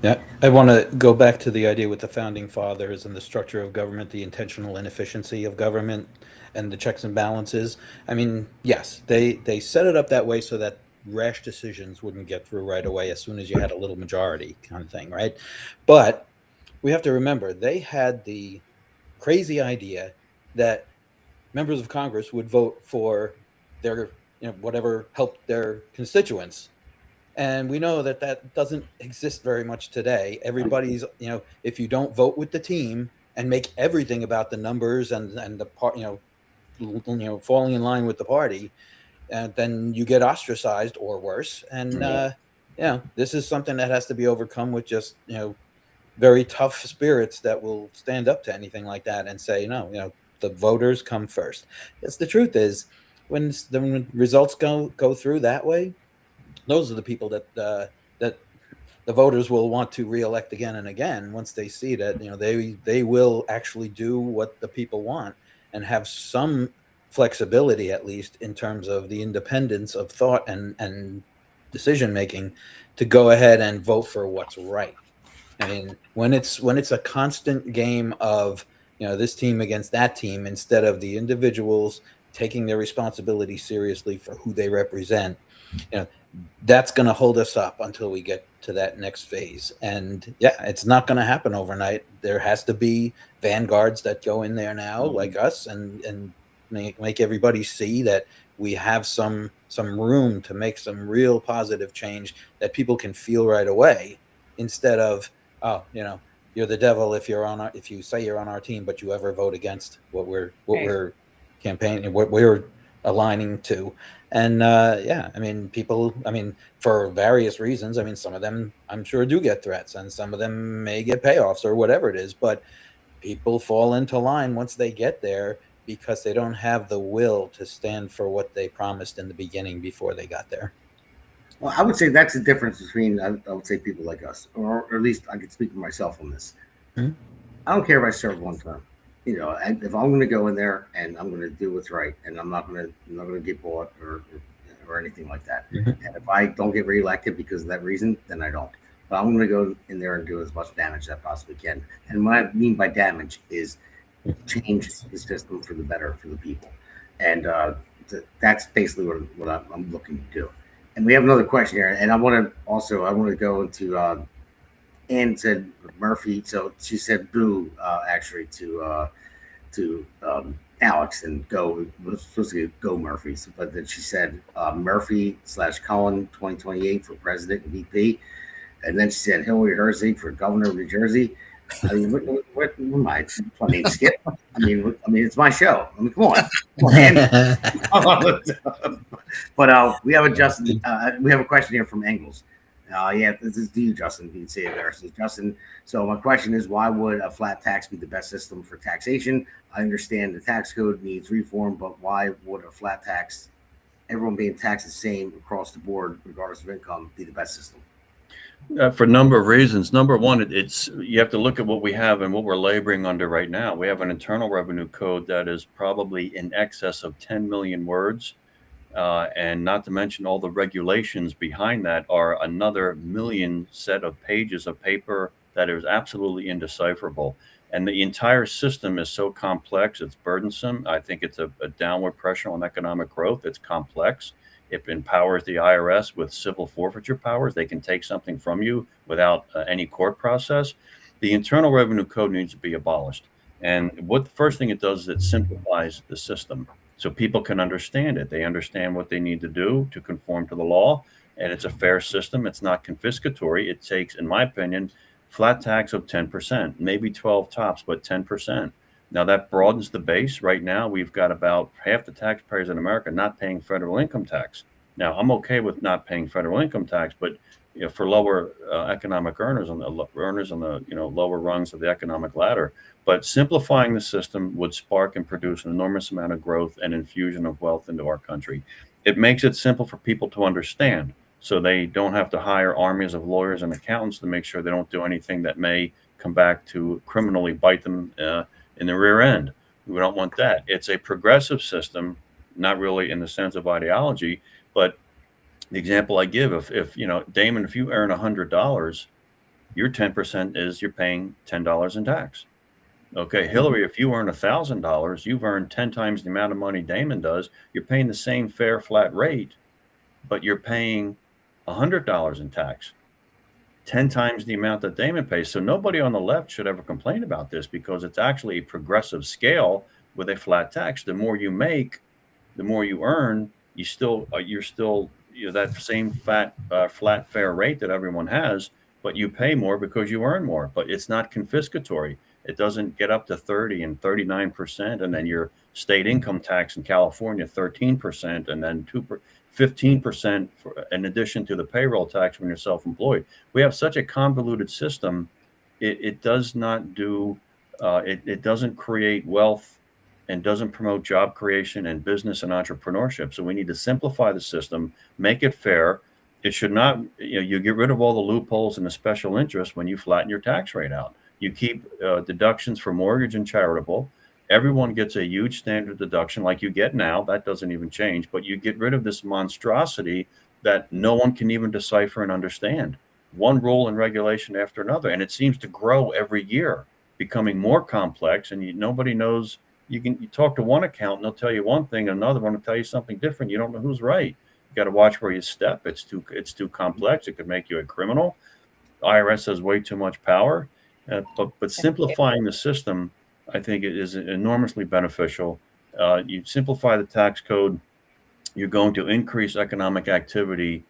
S6: Yeah, I want to go back to the idea with the founding fathers and the structure of government, the intentional inefficiency of government, and the checks and balances. I mean, yes, they set it up that way so that rash decisions wouldn't get through right away as soon as you had a little majority kind of thing, right? But we have to remember they had the crazy idea that members of Congress would vote for their, whatever helped their constituents. And we know that that doesn't exist very much today. Everybody's, if you don't vote with the team and make everything about the numbers and the part, falling in line with the party, then you get ostracized or worse. And this is something that has to be overcome with just very tough spirits that will stand up to anything like that and say no. The voters come first. Because the truth is, when the results go through that way, those are the people that the voters will want to reelect again and again once they see that they will actually do what the people want and have some flexibility, at least in terms of the independence of thought and decision making, to go ahead and vote for what's right. I mean, when it's a constant game of this team against that team instead of the individuals taking their responsibility seriously for who they represent, that's going to hold us up until we get to that next phase. And it's not going to happen overnight. There has to be vanguards that go in there now, like us, and make everybody see that we have some room to make some real positive change that people can feel right away, instead of you're the devil if you say you're on our team, but you ever vote against what we're campaigning, what we're aligning to. And people, for various reasons, some of them I'm sure do get threats, and some of them may get payoffs or whatever it is, but people fall into line once they get there because they don't have the will to stand for what they promised in the beginning before they got there.
S2: Well, I would say that's the difference between, I would say, people like us, or at least I could speak for myself on this.
S6: Mm-hmm.
S2: I don't care if I serve one term. If I'm going to go in there and I'm going to do what's right, and I'm not going to get bought or anything like that.
S6: Mm-hmm.
S2: And if I don't get reelected because of that reason, then I don't. But I'm going to go in there and do as much damage as I possibly can. And what I mean by damage is change the system for the better for the people. And that's basically what I'm looking to do. And we have another question here, and I want to go into Ann said Murphy, so she said boo actually to Alex, and go was supposed to go Murphy, but then she said Murphy/Cullen 2028 for president and VP, and then she said Hillary Herzig for governor of New Jersey. I mean, what am I playing skip? I mean, it's my show. I mean, come on, man. But we have a question here from Engels. This is to you, Justin. You can see it there. So Justin, so my question is, why would a flat tax be the best system for taxation? I understand the tax code needs reform, but why would a flat tax, everyone being taxed the same across the board, regardless of income, be the best system?
S3: For a number of reasons. Number one, you have to look at what we have and what we're laboring under right now. We have an internal revenue code that is probably in excess of 10 million words. And not to mention all the regulations behind that are another million set of pages of paper that is absolutely indecipherable. And the entire system is so complex, it's burdensome. I think it's a downward pressure on economic growth. It's complex. It empowers the IRS with civil forfeiture powers. They can take something from you without any court process. The Internal Revenue Code needs to be abolished. And the first thing it does is it simplifies the system so people can understand it. They understand what they need to do to conform to the law, and it's a fair system. It's not confiscatory. It takes, in my opinion, flat tax of 10%, maybe 12 tops, but 10%. Now that broadens the base. Right now, we've got about half the taxpayers in America not paying federal income tax. Now, I'm okay with not paying federal income tax, but for lower economic earners on the lower rungs of the economic ladder. But simplifying the system would spark and produce an enormous amount of growth and infusion of wealth into our country. It makes it simple for people to understand, so they don't have to hire armies of lawyers and accountants to make sure they don't do anything that may come back to criminally bite them in the rear end. We don't want that. It's a progressive system, not really in the sense of ideology, but the example I give, if Damon, if you earn $100, your 10% is you're paying $10 in tax. Okay, Hillary, if you earn $1,000, you've earned 10 times the amount of money Damon does. You're paying the same fair flat rate, but you're paying $100 in tax, 10 times the amount that Damon pays. So nobody on the left should ever complain about this, because it's actually a progressive scale with a flat tax. The more you make, the more you earn. You're still that same flat fair rate that everyone has, but you pay more because you earn more. But it's not confiscatory. It doesn't get up to 30 and 39%, and then your state income tax in California 13%, and then 15% in addition to the payroll tax when you're self-employed. We have such a convoluted system. It does not do. It doesn't create wealth and doesn't promote job creation and business and entrepreneurship. So we need to simplify the system, make it fair. It should not. You get rid of all the loopholes and the special interest when you flatten your tax rate out. You keep deductions for mortgage and charitable. Everyone gets a huge standard deduction like you get now. That doesn't even change, but you get rid of this monstrosity that no one can even decipher and understand. One rule and regulation after another. And it seems to grow every year, becoming more complex, and nobody knows. You talk to one accountant, they'll tell you one thing, another one will tell you something different. You don't know who's right. You got to watch where you step. It's too complex. It could make you a criminal. IRS has way too much power. But simplifying the system, I think, it is enormously beneficial. You simplify the tax code, you're going to increase economic activity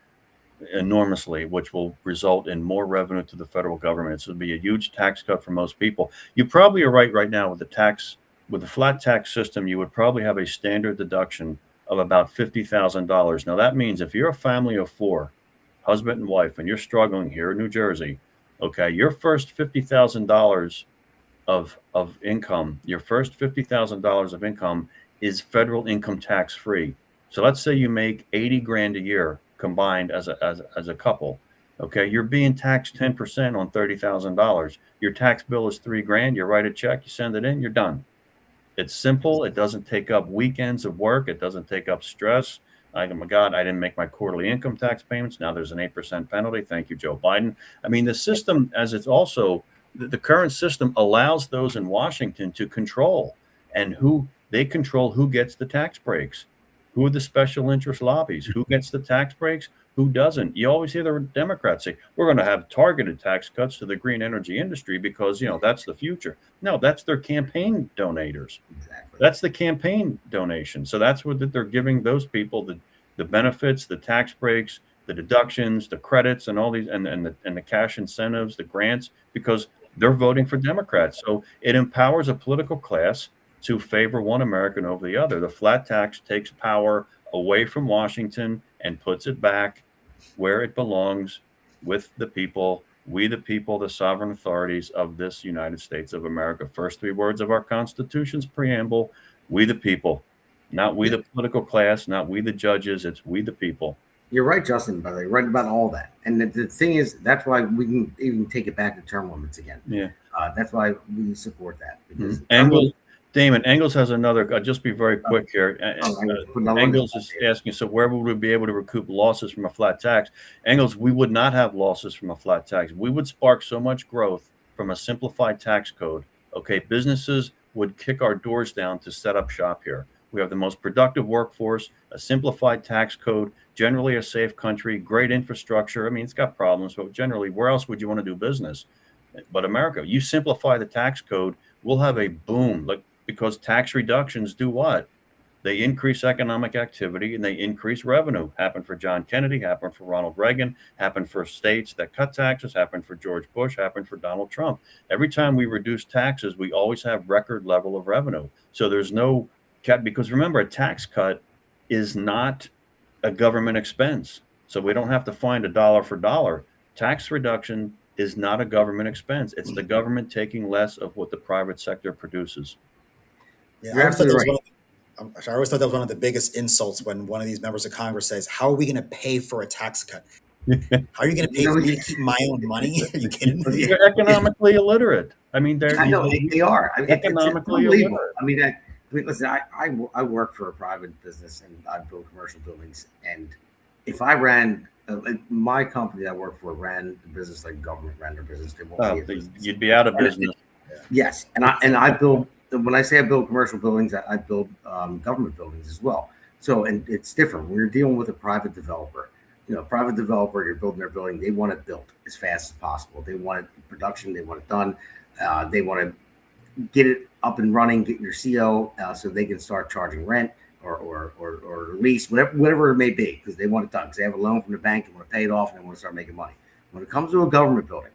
S3: enormously, which will result in more revenue to the federal government. So it'll be a huge tax cut for most people. You probably are right now with the flat tax system. You would probably have a standard deduction of about $50,000. Now that means if you're a family of four, husband and wife, and you're struggling here in New Jersey, okay, your first $50,000 of income, is federal income tax free. So let's say you make 80 grand a year combined as a couple. Okay, you're being taxed 10% on $30,000. Your tax bill is $3 grand. You write a check, you send it in, you're done. It's simple. It doesn't take up weekends of work. It doesn't take up stress. Oh my God, I didn't make my quarterly income tax payments. Now there's an 8% penalty. Thank you, Joe Biden. I mean, the system, as it's also, the current system allows those in Washington to control, and who gets the tax breaks, who are the special interest lobbies, who gets the tax breaks, who doesn't. You always hear the Democrats say, we're going to have targeted tax cuts to the green energy industry because, that's the future. No, that's their campaign donators. Exactly. That's the campaign donation. So that's what they're giving those people, the benefits, the tax breaks, the deductions, the credits, and all these, and the cash incentives, the grants, because they're voting for Democrats. So it empowers a political class to favor one American over the other. The flat tax takes power away from Washington and puts it back where it belongs, with the people, we the people, the sovereign authorities of this United States of America. First three words of our Constitution's preamble: we the people. Not we the political class, not we the judges, it's we the people.
S2: You're right, Justin, by the way, right about all that. And the thing is, that's why we can even take it back to term limits again.
S3: Yeah.
S2: That's why we support that. Because
S3: Damon, Engels has another, I'll just be very quick here. Engels is asking, so where would we be able to recoup losses from a flat tax? Engels, we would not have losses from a flat tax. We would spark so much growth from a simplified tax code. Okay, businesses would kick our doors down to set up shop here. We have the most productive workforce, a simplified tax code, generally a safe country, great infrastructure. I mean, it's got problems, but generally, where else would you want to do business? But America, you simplify the tax code, we'll have a boom, because tax reductions do what? They increase economic activity and they increase revenue. Happened for John Kennedy, happened for Ronald Reagan, happened for states that cut taxes, happened for George Bush, happened for Donald Trump. Every time we reduce taxes, we always have record level of revenue. So there's no cut, because remember, a tax cut is not a government expense. So we don't have to find a dollar for dollar. Tax reduction is not a government expense. It's the government taking less of what the private sector produces.
S4: Yeah, I always thought that was one of the biggest insults when one of these members of Congress says, "How are we going to pay for a tax cut? How are you going to pay for me to keep my own money? Are you kidding me?"
S3: They're economically illiterate. I mean,
S2: I know they are. I mean,
S3: economically
S2: it's
S3: illiterate.
S2: I mean, listen, I work for a private business and I build commercial buildings. And if I ran my company that I work for ran the business like government ran their business, they won't be
S3: You'd be out of business.
S2: Yes, and I build. When I say I build commercial buildings, I build government buildings as well. So, and it's different when you're dealing with a private developer. You know, private developer, you're building their building. They want it built as fast as possible. They want it in production. They want it done. They want to get it up and running, get your CO, so they can start charging rent or lease, whatever it may be, because they want it done. Because they have a loan from the bank, they want to pay it off, and they want to start making money. When it comes to a government building,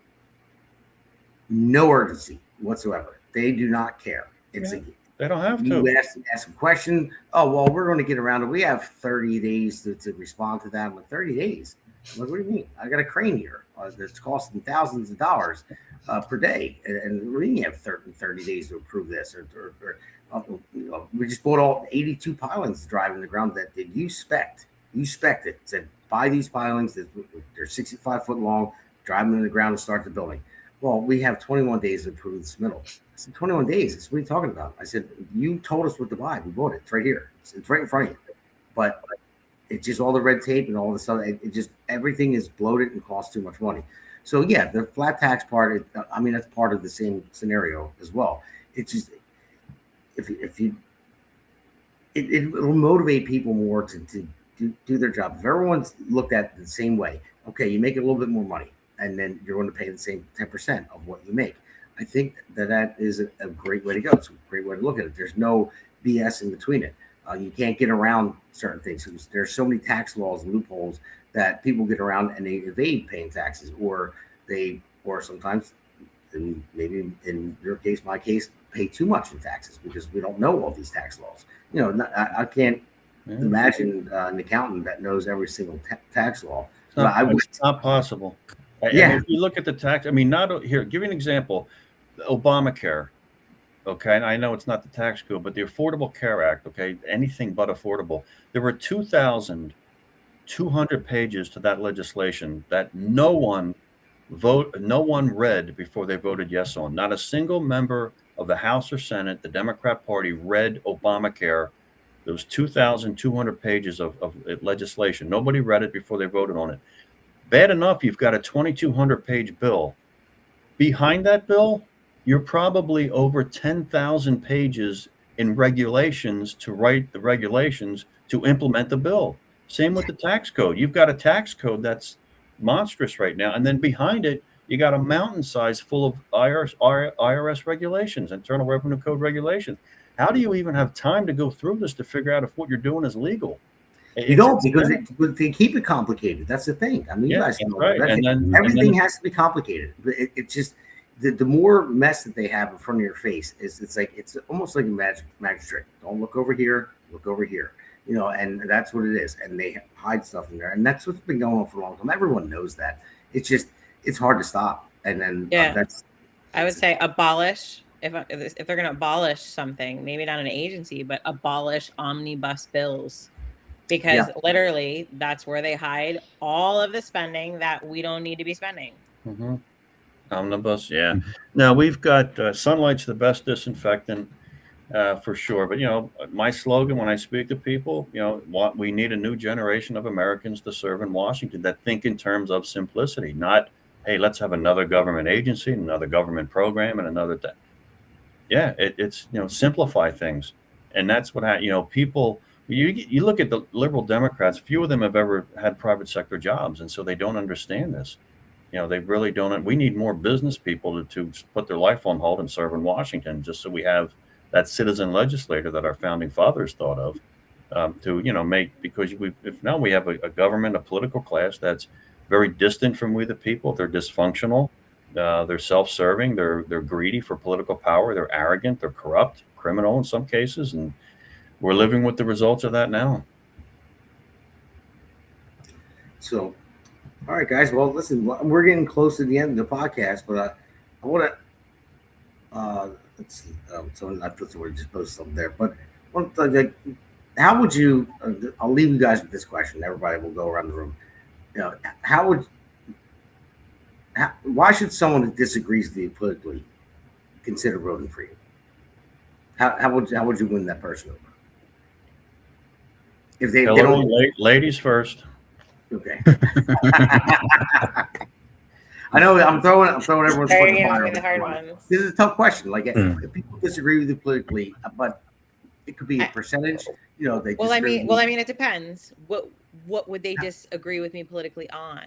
S2: no urgency whatsoever. They do not care. It's
S3: they don't have to.
S2: You ask a question. Oh, well, we're going to get around it. We have 30 days to respond to that. I'm like, 30 days? I'm like, what do you mean? I got a crane here that's costing thousands of dollars per day. And we have 30 days to approve this. We just bought all 82 pilings driving the ground that you spec'd. You spec'd it. Said, buy these pilings. They're 65 foot long. Drive them in the ground and start the building. Well, we have 21 days to approve the submittal. I said, 21 days? That's what are you talking about? I said, you told us what to buy. We bought it. It's right here. It's right in front of you. But it's just all the red tape and all the stuff. It just, everything is bloated and costs too much money. So, yeah, the flat tax part, I mean, that's part of the same scenario as well. It's just, it will motivate people more to do their job. If everyone's looked at it the same way, okay, you make a little bit more money, and then you're going to pay the same 10% of what you make. I think that is a great way to go. It's a great way to look at it. There's no BS in between it. You can't get around certain things. There's so many tax laws and loopholes that people get around and they evade paying taxes, or sometimes, and maybe in your case, my case, pay too much in taxes because we don't know all these tax laws. You know, I can't imagine an accountant that knows every single tax law.
S3: It's not possible.
S2: Yeah.
S3: I mean, if you look at the tax, I mean, not here, give you an example. Obamacare. Okay. And I know it's not the tax code, but the Affordable Care Act. Okay. Anything but affordable. There were 2,200 pages to that legislation that no one read before they voted yes on. Not a single member of the House or Senate, the Democrat Party, read Obamacare. There was 2,200 pages of legislation. Nobody read it before they voted on it. Bad enough, you've got a 2,200-page bill. Behind that bill, you're probably over 10,000 pages in regulations to write the regulations to implement the bill. Same with the tax code. You've got a tax code that's monstrous right now. And then behind it, you got a mountain size full of IRS regulations, Internal Revenue Code regulations. How do you even have time to go through this to figure out if what you're doing is legal?
S2: You don't, because they keep it complicated. That's the thing. I mean, you guys know
S3: right.
S2: Everything has to be complicated. It's just the more mess that they have in front of your face it's almost like a magic trick. Don't look over here, look over here. You know, and that's what it is. And they hide stuff in there, and that's what's been going on for a long time. Everyone knows that. It's just it's hard to stop. And then
S5: I would say abolish. If they're going to abolish something, maybe not an agency, but abolish omnibus bills. Because literally, that's where they hide all of the spending that we don't need to be spending.
S3: Mm-hmm. Omnibus, yeah. Now, we've got sunlight's the best disinfectant for sure. But, you know, my slogan when I speak to people, you know, we need a new generation of Americans to serve in Washington that think in terms of simplicity, not, hey, let's have another government agency, another government program, and another thing. Yeah, it's, you know, simplify things. And that's what, you know, people... You look at the liberal Democrats, few of them have ever had private sector jobs, and so they don't understand this. You know, they really don't. We need more business people to put their life on hold and serve in Washington, just so we have that citizen legislator that our founding fathers thought of. to make, because if now we have a government, a political class that's very distant from we the people. They're dysfunctional. They're self-serving. They're greedy for political power. They're arrogant. They're corrupt, criminal in some cases, and we're living with the results of that now.
S2: So, all right, guys. Well, listen, we're getting close to the end of the podcast, but I want to. Let's see. Someone, I thought someone just posted something there, but how would you? I'll leave you guys with this question. Everybody will go around the room. Why should someone who disagrees with you politically consider voting for you? How would you win that person over? If they don't,
S3: ladies first.
S2: Okay. I know I'm throwing everyone's foot in the fire.
S5: The hard ones.
S2: This is a tough question. Like if people disagree with you politically, but it could be a percentage. They.
S5: Well, I mean, it depends. What would they disagree with me politically on?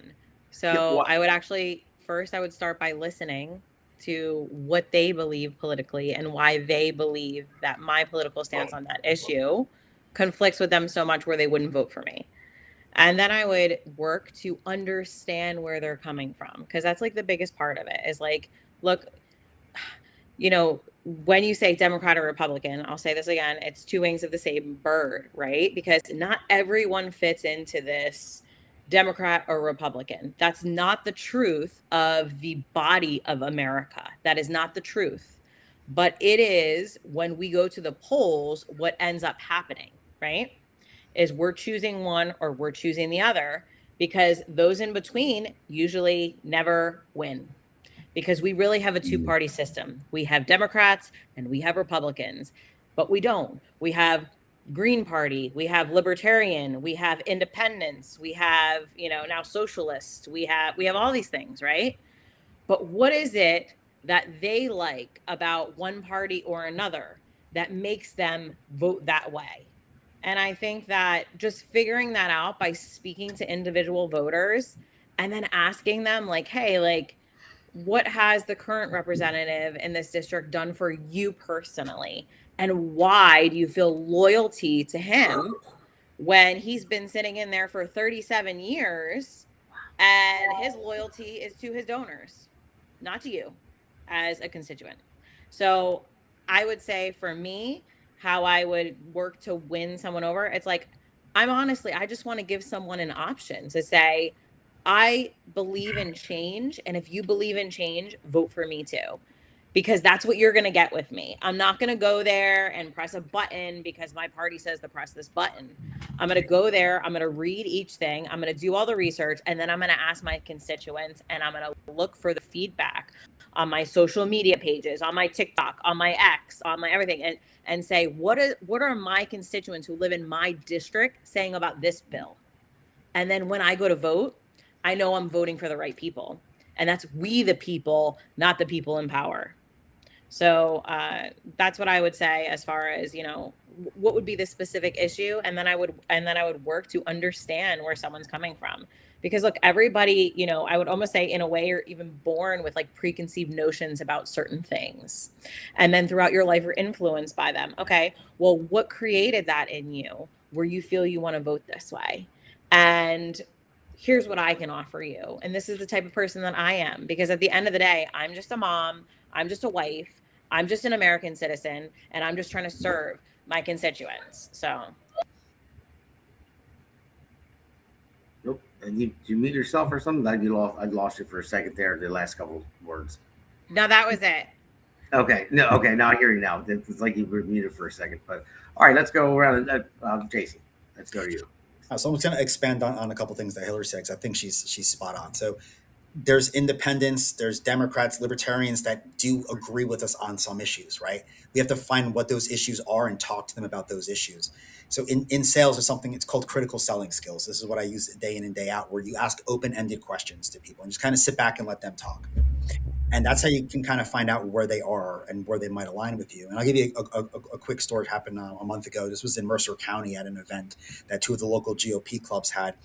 S5: So I would actually I would start by listening to what they believe politically and why they believe that my political stance on that issue conflicts with them so much where they wouldn't vote for me. And then I would work to understand where they're coming from, because that's like the biggest part of it is like, look, when you say Democrat or Republican, I'll say this again, it's two wings of the same bird, right? Because not everyone fits into this Democrat or Republican. That's not the truth of the body of America. That is not the truth. But it is, when we go to the polls, what ends up happening, right? Is we're choosing one or we're choosing the other, because those in between usually never win, because we really have a two-party system. We have Democrats and we have Republicans, but we don't. We have Green Party, we have Libertarian, we have Independents, we have, now Socialists, we have all these things, right? But what is it that they like about one party or another that makes them vote that way? And I think that just figuring that out by speaking to individual voters and then asking them like, hey, like, what has the current representative in this district done for you personally? And why do you feel loyalty to him when he's been sitting in there for 37 years and his loyalty is to his donors, not to you as a constituent? So I would say for me, how I would work to win someone over, it's like, I just want to give someone an option to say, I believe in change. And if you believe in change, vote for me too, because that's what you're going to get with me. I'm not going to go there and press a button because my party says to press this button. I'm going to go there. I'm going to read each thing. I'm going to do all the research. And then I'm going to ask my constituents, and I'm going to look for the feedback on my social media pages, on my TikTok, on my X, on my everything, and say, what are my constituents who live in my district saying about this bill? And then when I go to vote, I know I'm voting for the right people. And that's we the people, not the people in power. So that's what I would say as far as, what would be the specific issue. And then I would work to understand where someone's coming from. Because look, everybody, I would almost say in a way you're even born with like preconceived notions about certain things. And then throughout your life, you're influenced by them. Okay, well, what created that in you where you feel you want to vote this way? And here's what I can offer you. And this is the type of person that I am. Because at the end of the day, I'm just a mom. I'm just a wife. I'm just an American citizen. And I'm just trying to serve my constituents. So.
S2: Nope. And you mute yourself or something? I lost you for a second there, the last couple of words.
S5: No, that was it.
S2: Okay. No, okay. Now I hear you now. It's like you were muted for a second. But all right, let's go around. Jason, let's go to you.
S4: So I'm going to expand on a couple things that Hillary said, because I think she's spot on. So there's independents, there's Democrats, libertarians that do agree with us on some issues, right? We have to find what those issues are and talk to them about those issues. So in sales, there's something, it's called critical selling skills. This is what I use day in and day out, where you ask open-ended questions to people and just kind of sit back and let them talk. And that's how you can kind of find out where they are and where they might align with you. And I'll give you a quick story. It happened a month ago. This was in Mercer County at an event that two of the local GOP clubs had.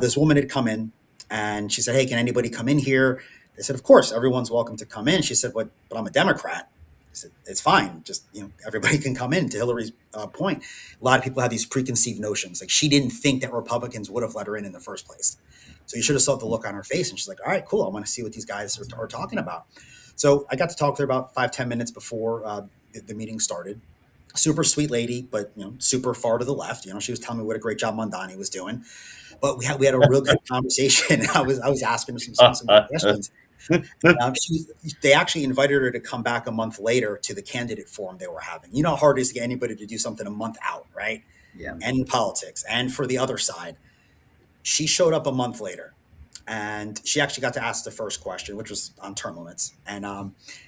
S4: This woman had come in and she said, hey, can anybody come in here? They said, of course, everyone's welcome to come in. She said, but I'm a Democrat. I said, it's fine. Just, everybody can come in. To Hillary's point, a lot of people have these preconceived notions. Like, she didn't think that Republicans would have let her in the first place. So you should have saw the look on her face. And she's like, all right, cool. I want to see what these guys are talking about. So I got to talk to her about 5-10 minutes before the meeting started. Super sweet lady, but super far to the left. She was telling me what a great job Mondani was doing. But we had a real good conversation. I was asking her some good questions. They actually invited her to come back a month later to the candidate forum they were having. You know how hard it is to get anybody to do something a month out, right?
S2: Yeah.
S4: And in politics, and for the other side. She showed up a month later, and she actually got to ask the first question, which was on term limits. And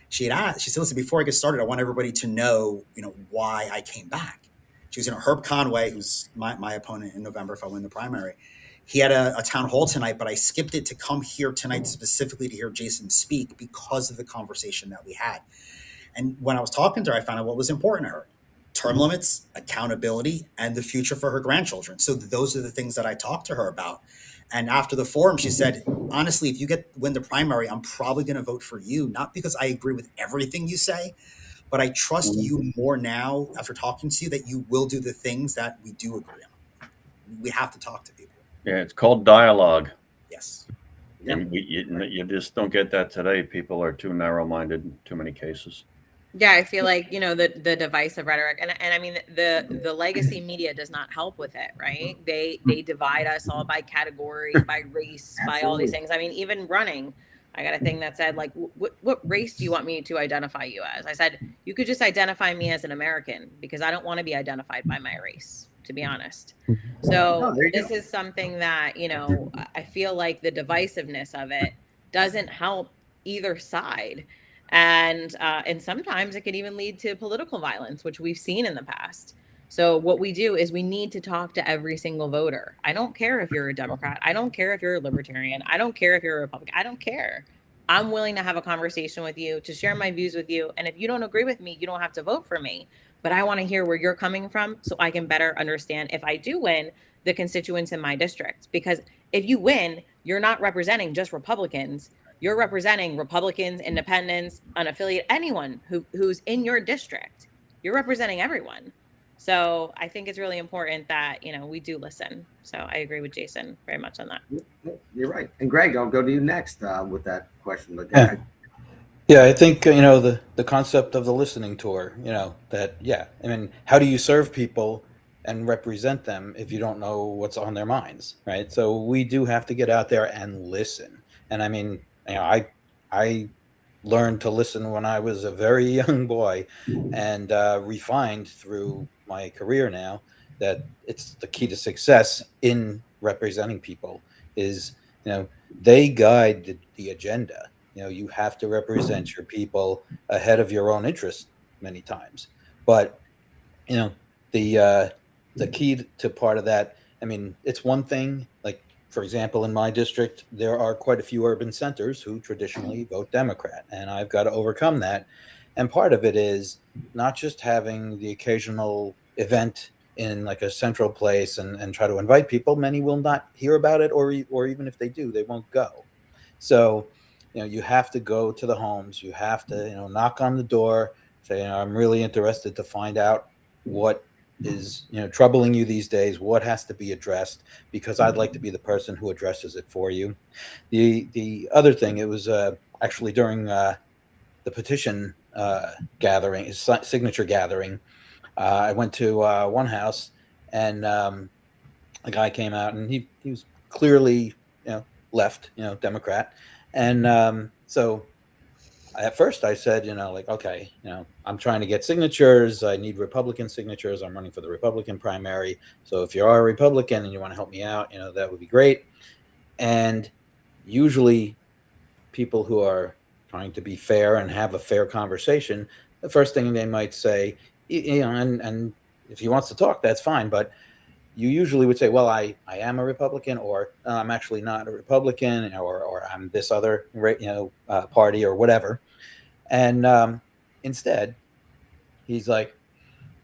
S4: she said, listen, before I get started, I want everybody to know, why I came back. She was, Herb Conway, who's my opponent in November if I win the primary. He had a town hall tonight, but I skipped it to come here tonight specifically to hear Jason speak because of the conversation that we had. And when I was talking to her, I found out what was important to her: term limits, accountability, and the future for her grandchildren. So those are the things that I talked to her about. And after the forum, she said, honestly, if you win the primary, I'm probably going to vote for you, not because I agree with everything you say, but I trust you more now after talking to you that you will do the things that we do agree on. We have to talk to people.
S3: Yeah, it's called dialogue.
S4: Yes.
S3: And you just don't get that today. People are too narrow-minded in too many cases.
S5: Yeah, I feel like, the divisive rhetoric, and I mean, the legacy media does not help with it, right? They divide us all by category, by race, by all these things. I mean, even running, I got a thing that said, like, what race do you want me to identify you as? I said, you could just identify me as an American, because I don't want to be identified by my race, to be honest. So this is something that, I feel like the divisiveness of it doesn't help either side. And sometimes it can even lead to political violence, which we've seen in the past. So what we do is we need to talk to every single voter. I don't care if you're a Democrat. I don't care if you're a Libertarian. I don't care if you're a Republican. I don't care. I'm willing to have a conversation with you, to share my views with you. And if you don't agree with me, you don't have to vote for me. But I want to hear where you're coming from so I can better understand, if I do win, the constituents in my district. Because if you win, you're not representing just Republicans. You're representing Republicans, independents, unaffiliated, anyone who's in your district. You're representing everyone. So I think it's really important that, we do listen. So I agree with Jason very much on that.
S2: You're right. And Gregg, I'll go to you next with that question.
S6: Yeah, I think, the concept of the listening tour, how do you serve people and represent them if you don't know what's on their minds, right? So we do have to get out there and listen. And I mean, I learned to listen when I was a very young boy, and refined through my career now that it's the key to success in representing people is, they guide the agenda. You have to represent your people ahead of your own interests many times. But, the key to part of that, I mean, it's one thing, like, for example, in my district, there are quite a few urban centers who traditionally vote Democrat, and I've got to overcome that. And part of it is not just having the occasional event in like a central place and try to invite people. Many will not hear about it, or even if they do, they won't go. So, you have to go to the homes. You have to, knock on the door, say, I'm really interested to find out what is troubling you these days, what has to be addressed, because I'd like to be the person who addresses it for you. The other thing, it was actually during the petition gathering, signature gathering, I went to one house, and a guy came out, and he was clearly left, Democrat, and so at first I said, okay, I'm trying to get signatures. I need Republican signatures. I'm running for the Republican primary. So if you are a Republican and you want to help me out, that would be great. And usually people who are trying to be fair and have a fair conversation, the first thing they might say, and if he wants to talk, that's fine. But you usually would say, well, I am a Republican, or I'm actually not a Republican, or I'm this other, party or whatever. And instead, he's like,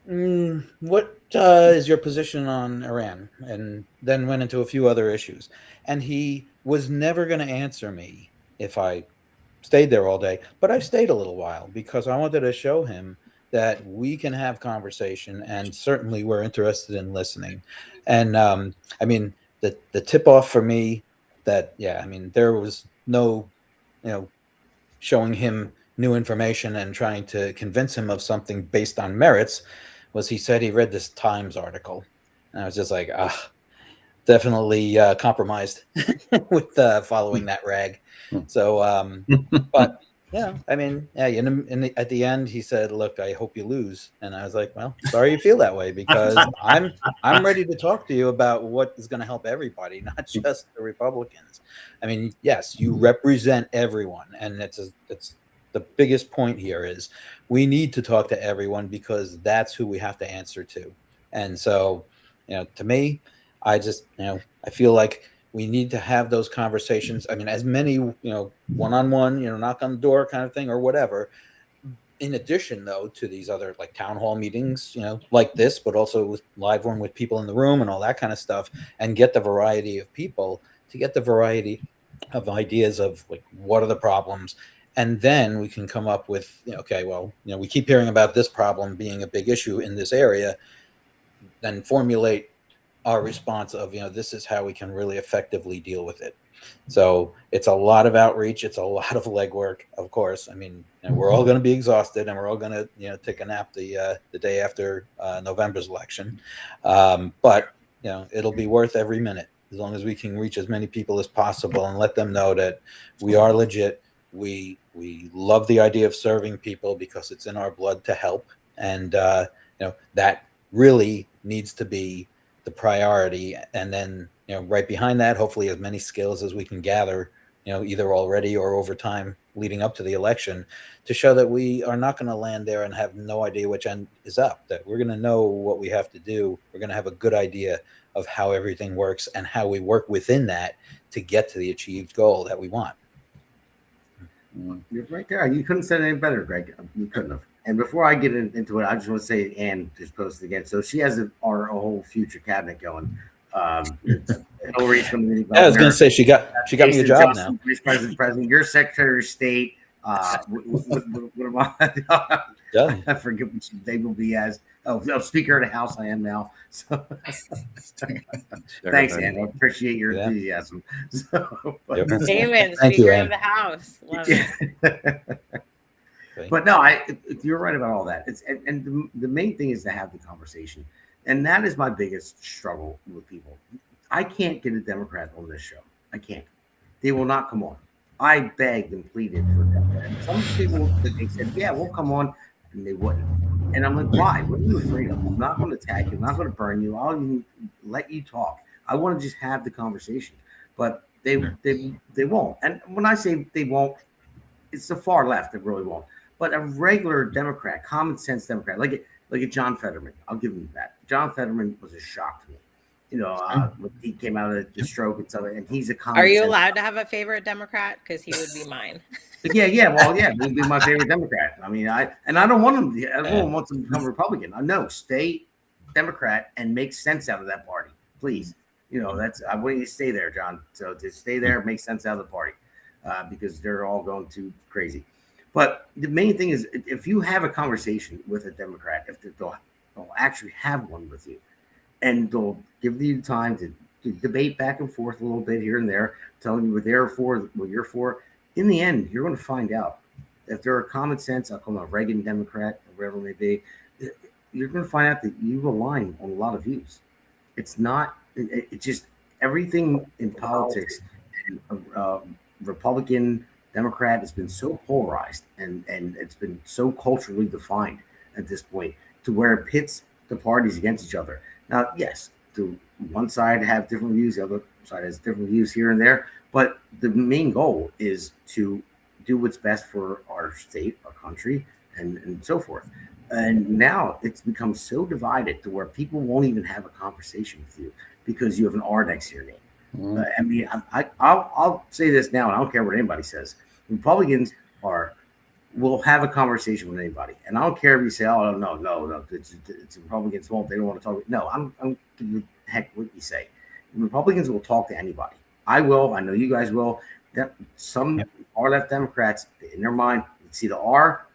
S6: what is your position on Iran? And then went into a few other issues. And he was never going to answer me if I stayed there all day, but I stayed a little while because I wanted to show him that we can have conversation, and certainly we're interested in listening. And I mean, the tip off for me that, yeah, I mean, there was no, showing him new information and trying to convince him of something based on merits, was he said he read this Times article. And I was just like, definitely compromised with following that rag. So, but I mean, at the end, he said, "Look, I hope you lose," and I was like, "Well, sorry you feel that way, because I'm ready to talk to you about what is going to help everybody, not just the Republicans. I mean, yes, you represent everyone, and it's the biggest point here is we need to talk to everyone because that's who we have to answer to. And so, to me, I just, I feel like we need to have those conversations. I mean, as many, one-on-one, knock on the door kind of thing or whatever. In addition, though, to these other like town hall meetings, like this, but also with live one with people in the room and all that kind of stuff, and get the variety of people to get the variety of ideas of like, what are the problems? And then we can come up with, okay, well, we keep hearing about this problem being a big issue in this area, then formulate our response of, this is how we can really effectively deal with it. So it's a lot of outreach. It's a lot of legwork, of course. I mean, we're all going to be exhausted, and we're all going to, take a nap the day after November's election. But, it'll be worth every minute as long as we can reach as many people as possible and let them know that we are legit. We love the idea of serving people because it's in our blood to help. And, that really needs to be the priority. And then, right behind that, hopefully as many skills as we can gather, either already or over time leading up to the election, to show that we are not going to land there and have no idea which end is up, that we're going to know what we have to do. We're going to have a good idea of how everything works and how we work within that to get to the achieved goal that we want.
S2: You're right there. You couldn't say it any better, Gregg. You couldn't have. And before I get into it, I just want to say Ann just posted again. So she has our whole future cabinet going. Hillary's going to be.
S6: I was going to say she got me a job now.
S2: Vice President, your Secretary of State. What am I forget what they will be as. Speaker of the House. I am now. So, thanks, Ann. I appreciate your enthusiasm. So,
S5: Damon, Speaker of the House. Love it.
S2: But no, you're right about all that. And the main thing is to have the conversation, and that is my biggest struggle with people. I can't get a Democrat on this show. I can't. They will not come on. I begged and pleaded for Democrat. Some people, they said, "Yeah, we'll come on," and they wouldn't. And I'm like, "Why? What are you afraid of? I'm not going to attack you. I'm not going to burn you. I'll even let you talk. I want to just have the conversation." But they won't. And when I say they won't, it's the far left that really won't. But a regular Democrat, common sense Democrat, like a John Fetterman, I'll give him that. John Fetterman was a shock to me. When he came out of the stroke and stuff, and he's a common.
S5: Are you allowed to have a favorite Democrat? Because he would be mine.
S2: Yeah. Well, yeah, he'd be my favorite Democrat. I mean, I don't want him. I don't want him to become Republican. No, stay Democrat and make sense out of that party, please. I want you to stay there, John. So to stay there, make sense out of the party, because they're all going too crazy. But the main thing is, if you have a conversation with a Democrat, if they'll actually have one with you, and they'll give you time to debate back and forth a little bit here and there, telling you what they're for, what you're for. In the end, you're going to find out if they're a common sense, I'll call them a Reagan Democrat, or whatever it may be. You're going to find out that you align on a lot of views. It's not. It's just everything in politics. Republican, Democrat has been so polarized, and it's been so culturally defined at this point, to where it pits the parties against each other. Now, yes, the one side have different views, the other side has different views here and there, but the main goal is to do what's best for our state, our country, and so forth. And now it's become so divided to where people won't even have a conversation with you because you have an R next to your name. Mm-hmm. I mean, I'll say this now, and I don't care what anybody says. Republicans will have a conversation with anybody, and I don't care if you say, "Oh, no, it's Republicans won't. They don't want to talk." No, I'm giving the heck what you say. Republicans will talk to anybody. I will. I know you guys will. Some far left Democrats, in their mind, see the R,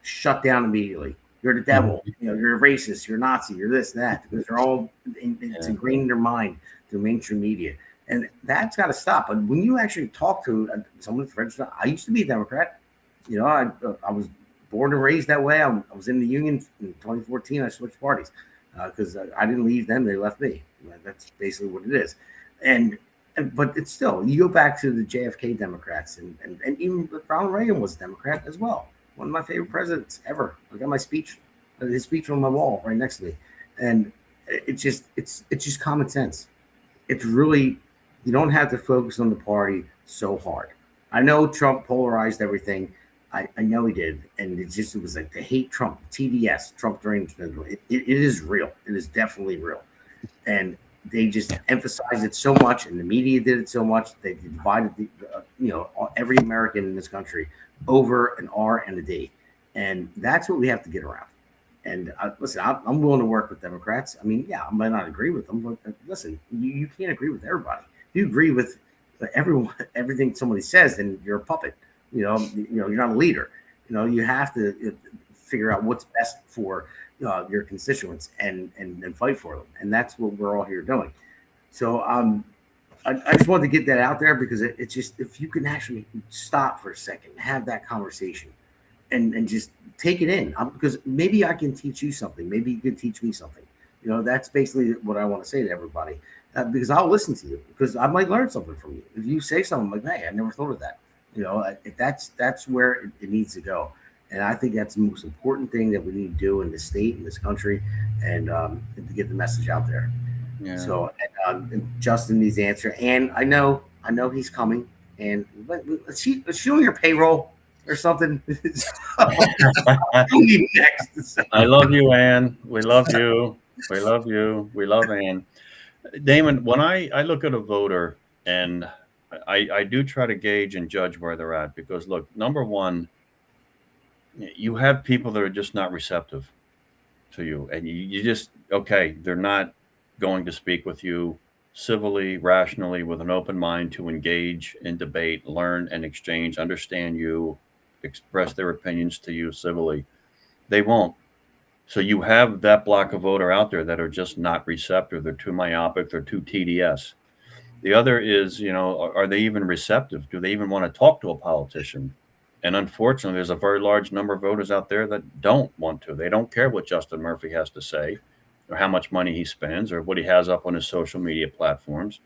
S2: shut down immediately. You're the devil. You're a racist. You're a Nazi. You're this and that. Because they're all it's ingrained in their mind through mainstream media, and that's got to stop. But when you actually talk to someone, for instance, I used to be a Democrat. I was born and raised that way. I was in the union in 2014. I switched parties because I didn't leave them; they left me. That's basically what it is. But it's still, you go back to the JFK Democrats, and even Ronald Reagan was a Democrat as well. One of my favorite presidents ever. I got his speech on my wall right next to me, and it's just common sense. It's really, you don't have to focus on the party so hard. I know Trump polarized everything. I know he did, and it was like they hate Trump, TDS, Trump during it is real. It is definitely real, and they just emphasized it so much, and the media did it so much. They divided every American in this country over an R and a D, and that's what we have to get around. And listen, I'm willing to work with Democrats. I mean, yeah, I might not agree with them, but listen, you can't agree with everybody. If you agree with everything somebody says, then you're a puppet. You're not a leader. You have to figure out what's best for your constituents and fight for them, and that's what we're all here doing. So I just wanted to get that out there because it's just, if you can actually stop for a second, have that conversation, and just take it in, because maybe I can teach you something, maybe you can teach me something. That's basically what I want to say to everybody, because I'll listen to you, because I might learn something from you. If you say something like, "Hey, I never thought of that," that's where it needs to go. And I think that's the most important thing that we need to do in this state, in this country, and to get the message out there. Yeah. So Justin needs to answer, and I know he's coming. And is she on your payroll or something? Next.
S3: I love you, Ann. We love you. We love you. We love Ann. Damon, when I look at a voter, and I do try to gauge and judge where they're at, because look, number one, you have people that are just not receptive to you, and you just, okay, they're not going to speak with you civilly, rationally, with an open mind to engage in debate, learn and exchange, understand you, express their opinions to you civilly. They won't. So you have that block of voter out there that are just not receptive. They're too myopic. They're too TDS. The other is, are they even receptive? Do they even want to talk to a politician? And unfortunately, there's a very large number of voters out there that don't want to. They don't care what Justin Murphy has to say, or how much money he spends, or what he has up on his social media platforms.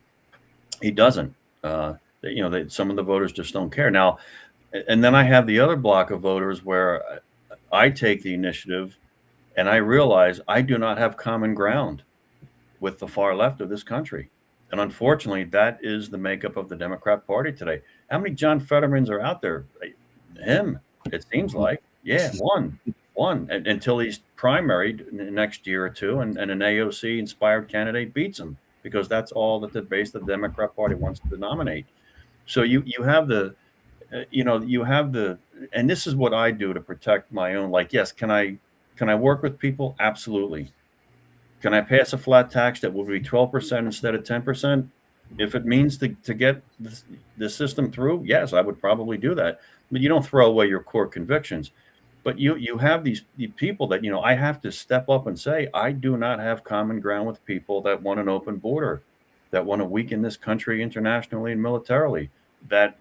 S3: He doesn't. Some of the voters just don't care. Now, and then I have the other block of voters where I take the initiative, and I realize I do not have common ground with the far left of this country. And unfortunately, that is the makeup of the Democrat Party today. How many John Fettermans are out there? Him, it seems like. Yeah, one, until he's primaried next year or two, and an AOC-inspired candidate beats him, because that's all that the base of the Democrat Party wants to nominate. So you have the, and this is what I do to protect my own. Like, yes, can I work with people? Absolutely. Can I pass a flat tax that will be 12% instead of 10%? If it means to get the system through, yes, I would probably do that. But you don't throw away your core convictions. But you have these people that, I have to step up and say, I do not have common ground with people that want an open border, that want to weaken this country internationally and militarily, that,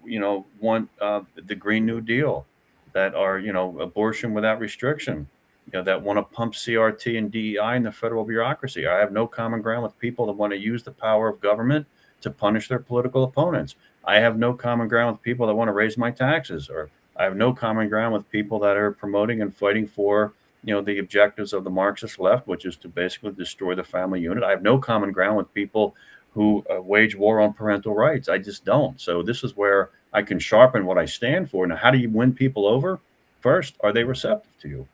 S3: want the Green New Deal, that are, abortion without restriction, that want to pump CRT and DEI in the federal bureaucracy. I have no common ground with people that want to use the power of government to punish their political opponents. I have no common ground with people that want to raise my taxes, or I have no common ground with people that are promoting and fighting for, the objectives of the Marxist left, which is to basically destroy the family unit. I have no common ground with people who wage war on parental rights. I just don't. So this is where I can sharpen what I stand for. Now, how do you win people over? First, are they receptive to you?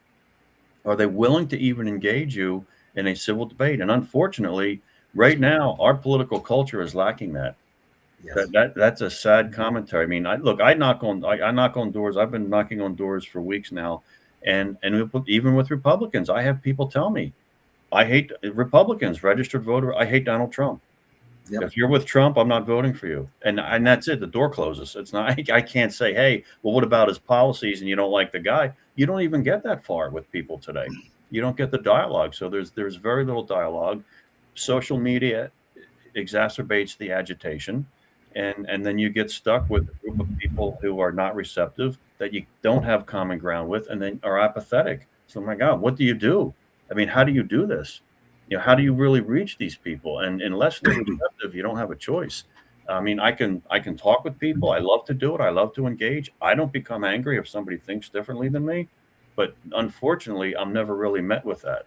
S3: Are they willing to even engage you in a civil debate? And unfortunately, right now, our political culture is lacking that. Yes. That's a sad commentary. I mean, I knock on doors. I've been knocking on doors for weeks now, and even with Republicans, I have people tell me, I hate Republicans, registered voter. I hate Donald Trump.
S2: Yep.
S3: If you're with Trump, I'm not voting for you. And that's it. The door closes. It's not, I can't say, hey, well, what about his policies and you don't like the guy? You don't even get that far with people today. You don't get the dialogue. So there's very little dialogue. Social media exacerbates the agitation. And then you get stuck with a group of people who are not receptive, that you don't have common ground with, and then are apathetic. So, my God, what do you do? I mean, how do you do this? How do you really reach these people? And unless they're receptive, you don't have a choice. I mean, I can talk with people. I love to do it. I love to engage. I don't become angry if somebody thinks differently than me. But unfortunately, I'm never really met with that.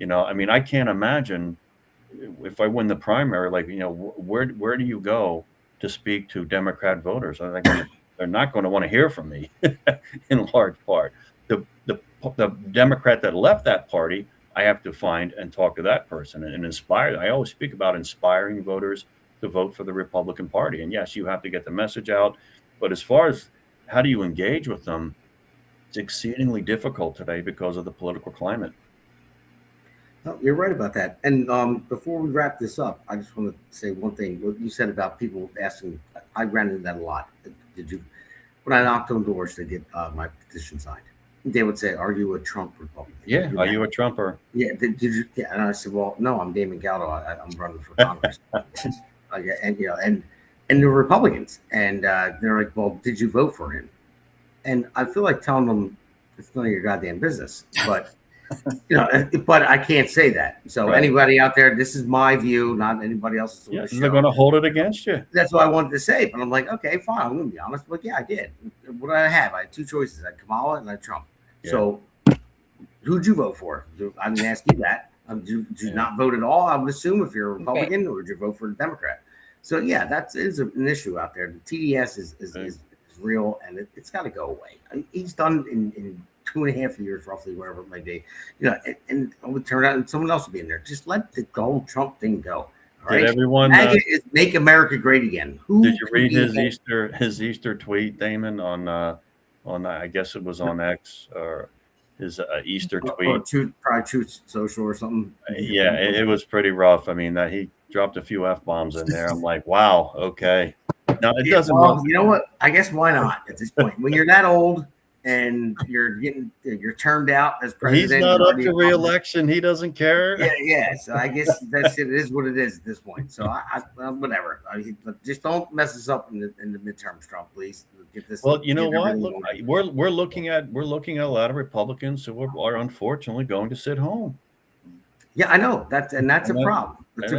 S3: I mean, I can't imagine if I win the primary, like, where do you go to speak to Democrat voters? They're not going to want to hear from me in large part. The Democrat that left that party, I have to find and talk to that person and inspire. I always speak about inspiring voters to vote for the Republican Party. And yes, you have to get the message out. But as far as how do you engage with them, it's exceedingly difficult today because of the political climate.
S2: No, you're right about that. And before we wrap this up, I just want to say one thing. What you said about people asking, I ran into that a lot. When I knocked on doors to get my petition signed, they would say, "Are you a Trump Republican?"
S3: Yeah, are you a Trumper?
S2: Yeah, did you? Yeah, and I said, "Well, no, I'm Damon Galdo. I'm running for Congress." And they're Republicans, and they're like, "Well, did you vote for him?" And I feel like telling them it's none of your goddamn business, but. But I can't say that. So
S3: Right.
S2: Anybody out there, this is my view, not anybody else's.
S3: Yeah, they're going to hold it against you.
S2: That's what I wanted to say. But I'm like, okay, fine. I'm going to be honest. But yeah, I did. What did I have? I had two choices. I had Kamala and I had Trump.
S3: Yeah.
S2: So who'd you vote for? I didn't ask you that. Did you not vote at all? I would assume if you're a Republican, or did you vote for the Democrat? So yeah, that is an issue out there. The TDS is real, and it's got to go away. He's done in 2.5 years, roughly, whatever it may be, and it would turn out and someone else would be in there. Just let the whole Trump thing go. All right?
S3: Did everyone
S2: make America great again?
S3: Did you read his Easter tweet, Damon, on I guess it was on X, or his Easter tweet?
S2: Probably Truth Social or something.
S3: Yeah, it was pretty rough. I mean, that he dropped a few F-bombs in there. I'm like, wow, okay. No, it doesn't.
S2: Well, you know what? I guess why not at this point? When you're that old and you're termed out as president.
S3: He's not up to re-election. He doesn't care.
S2: Yeah. So I guess that's it. It is what it is at this point. So whatever. Just don't mess us up in the midterms, Trump, please. Get this.
S3: Well, you know what? Look, we're looking at a lot of Republicans who are unfortunately going to sit home.
S2: Yeah, I know that's a problem. It's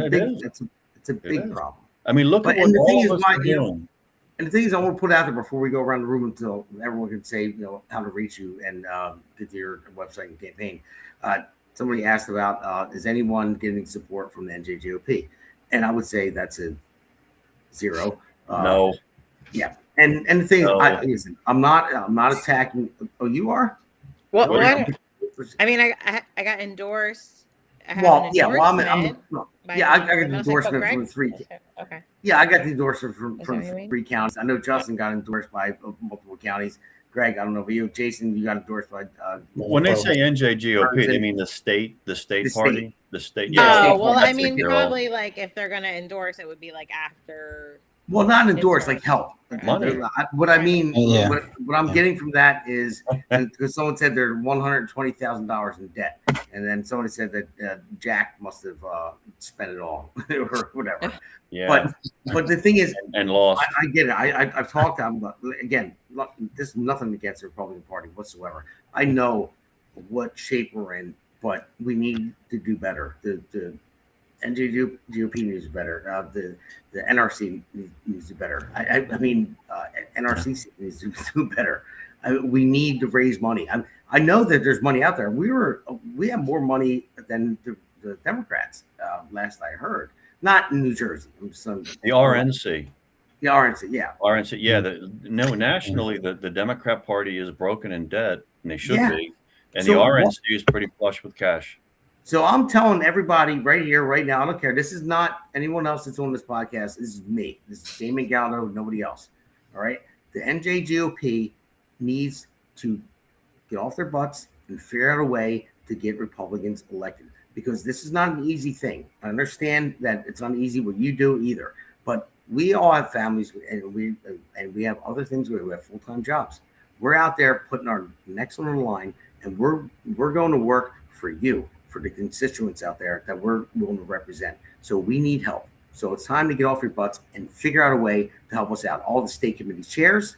S2: a big problem.
S3: I mean, look at what all of us are doing.
S2: And the thing is, I want to put out there before we go around the room until everyone can say, how to reach you and get to your website and campaign. Somebody asked about, is anyone getting support from the NJGOP? And I would say that's a 0.
S3: No.
S2: Yeah. And the thing is, listen, I'm not attacking. Oh, you are?
S5: Well, I mean, I got endorsed.
S2: I got the endorsement from 3.
S5: Okay.
S2: Yeah, I got the endorsement from 3 counties. I know Justin got endorsed by multiple counties. Gregg, I don't know about you. Jason, you got endorsed by.
S3: When they say NJGOP, they mean the state party, the state.
S5: Yeah. Oh, well, I mean, probably like if they're gonna endorse, it would be like after.
S2: Well, not endorse, like help.
S3: Money.
S2: What I mean, what I'm getting from that is because someone said they're $120,000 in debt, and then somebody said that Jack must have spent it all or whatever.
S3: Yeah.
S2: But the thing is,
S3: and lost.
S2: I get it. I've talked to them, but again, this is nothing against the Republican Party whatsoever. I know what shape we're in, but we need to do better. The NJGOP needs to do better. The NRC needs to do better. I mean, NRC needs to do better. We need to raise money. I know that there's money out there. We have more money than the Democrats. Last I heard, not in New Jersey.
S3: The RNC.
S2: The RNC, yeah.
S3: RNC, yeah. Nationally, the Democrat Party is broken in debt, and they should be. And the RNC is pretty flush with cash.
S2: So I'm telling everybody right here, right now, I don't care. This is not anyone else that's on this podcast. This is me. This is Damon Galdo, nobody else. All right. The NJGOP needs to get off their butts and figure out a way to get Republicans elected. because this is not an easy thing. I understand that it's not easy what you do either, but we all have families, and we have other things. We have full-time jobs. We're out there putting our necks on the line, and we're going to work for you, for the constituents out there that we're willing to represent. So we need help. So it's time to get off your butts and figure out a way to help us out. All the state committee chairs,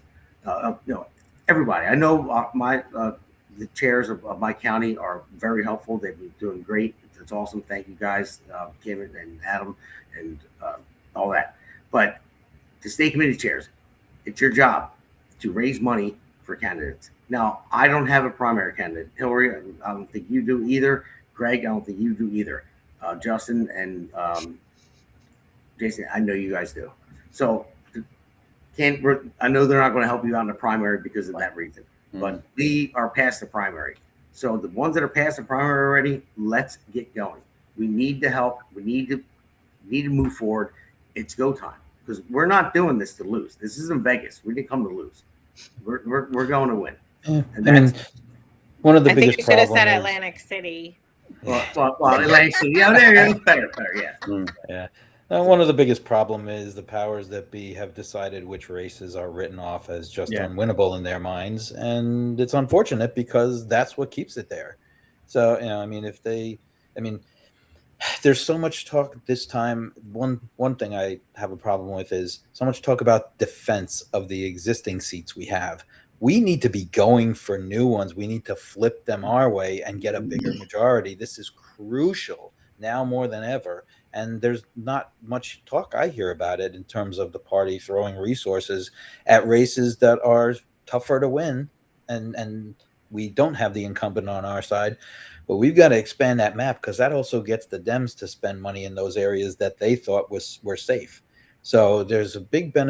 S2: everybody. I know the chairs of my county are very helpful. They've been doing great. It's awesome. Thank you guys, Kim and Adam, and all that. But the state committee chairs, it's your job to raise money for candidates. Now, I don't have a primary candidate. Hillary, I don't think you do either. Gregg, I don't think you do either. Justin and Jason, I know you guys do. So I know they're not going to help you out in the primary because of that reason. But we are past the primary. So the ones that are past the primary already, let's get going. We need the help. We need to move forward. It's go time, because we're not doing this to lose. This isn't Vegas. We didn't come to lose. We're going to win.
S6: I mean, one of the
S5: I think
S6: biggest
S5: you should have said
S6: problems.
S5: Atlantic City.
S2: Well, Atlantic City. Yeah, there you go. Better. Yeah.
S6: Yeah. One of the biggest problem is the powers that be have decided which races are written off as just unwinnable in their minds, and it's unfortunate because that's what keeps it there. So, there's so much talk this time. One thing I have a problem with is so much talk about defense of the existing seats we have. We need to be going for new ones. We need to flip them our way and get a bigger majority. This is crucial now more than ever. And there's not much talk I hear about it in terms of the party throwing resources at races that are tougher to win. And we don't have the incumbent on our side. But we've got to expand that map, because that also gets the Dems to spend money in those areas that they thought were safe. So there's a big benefit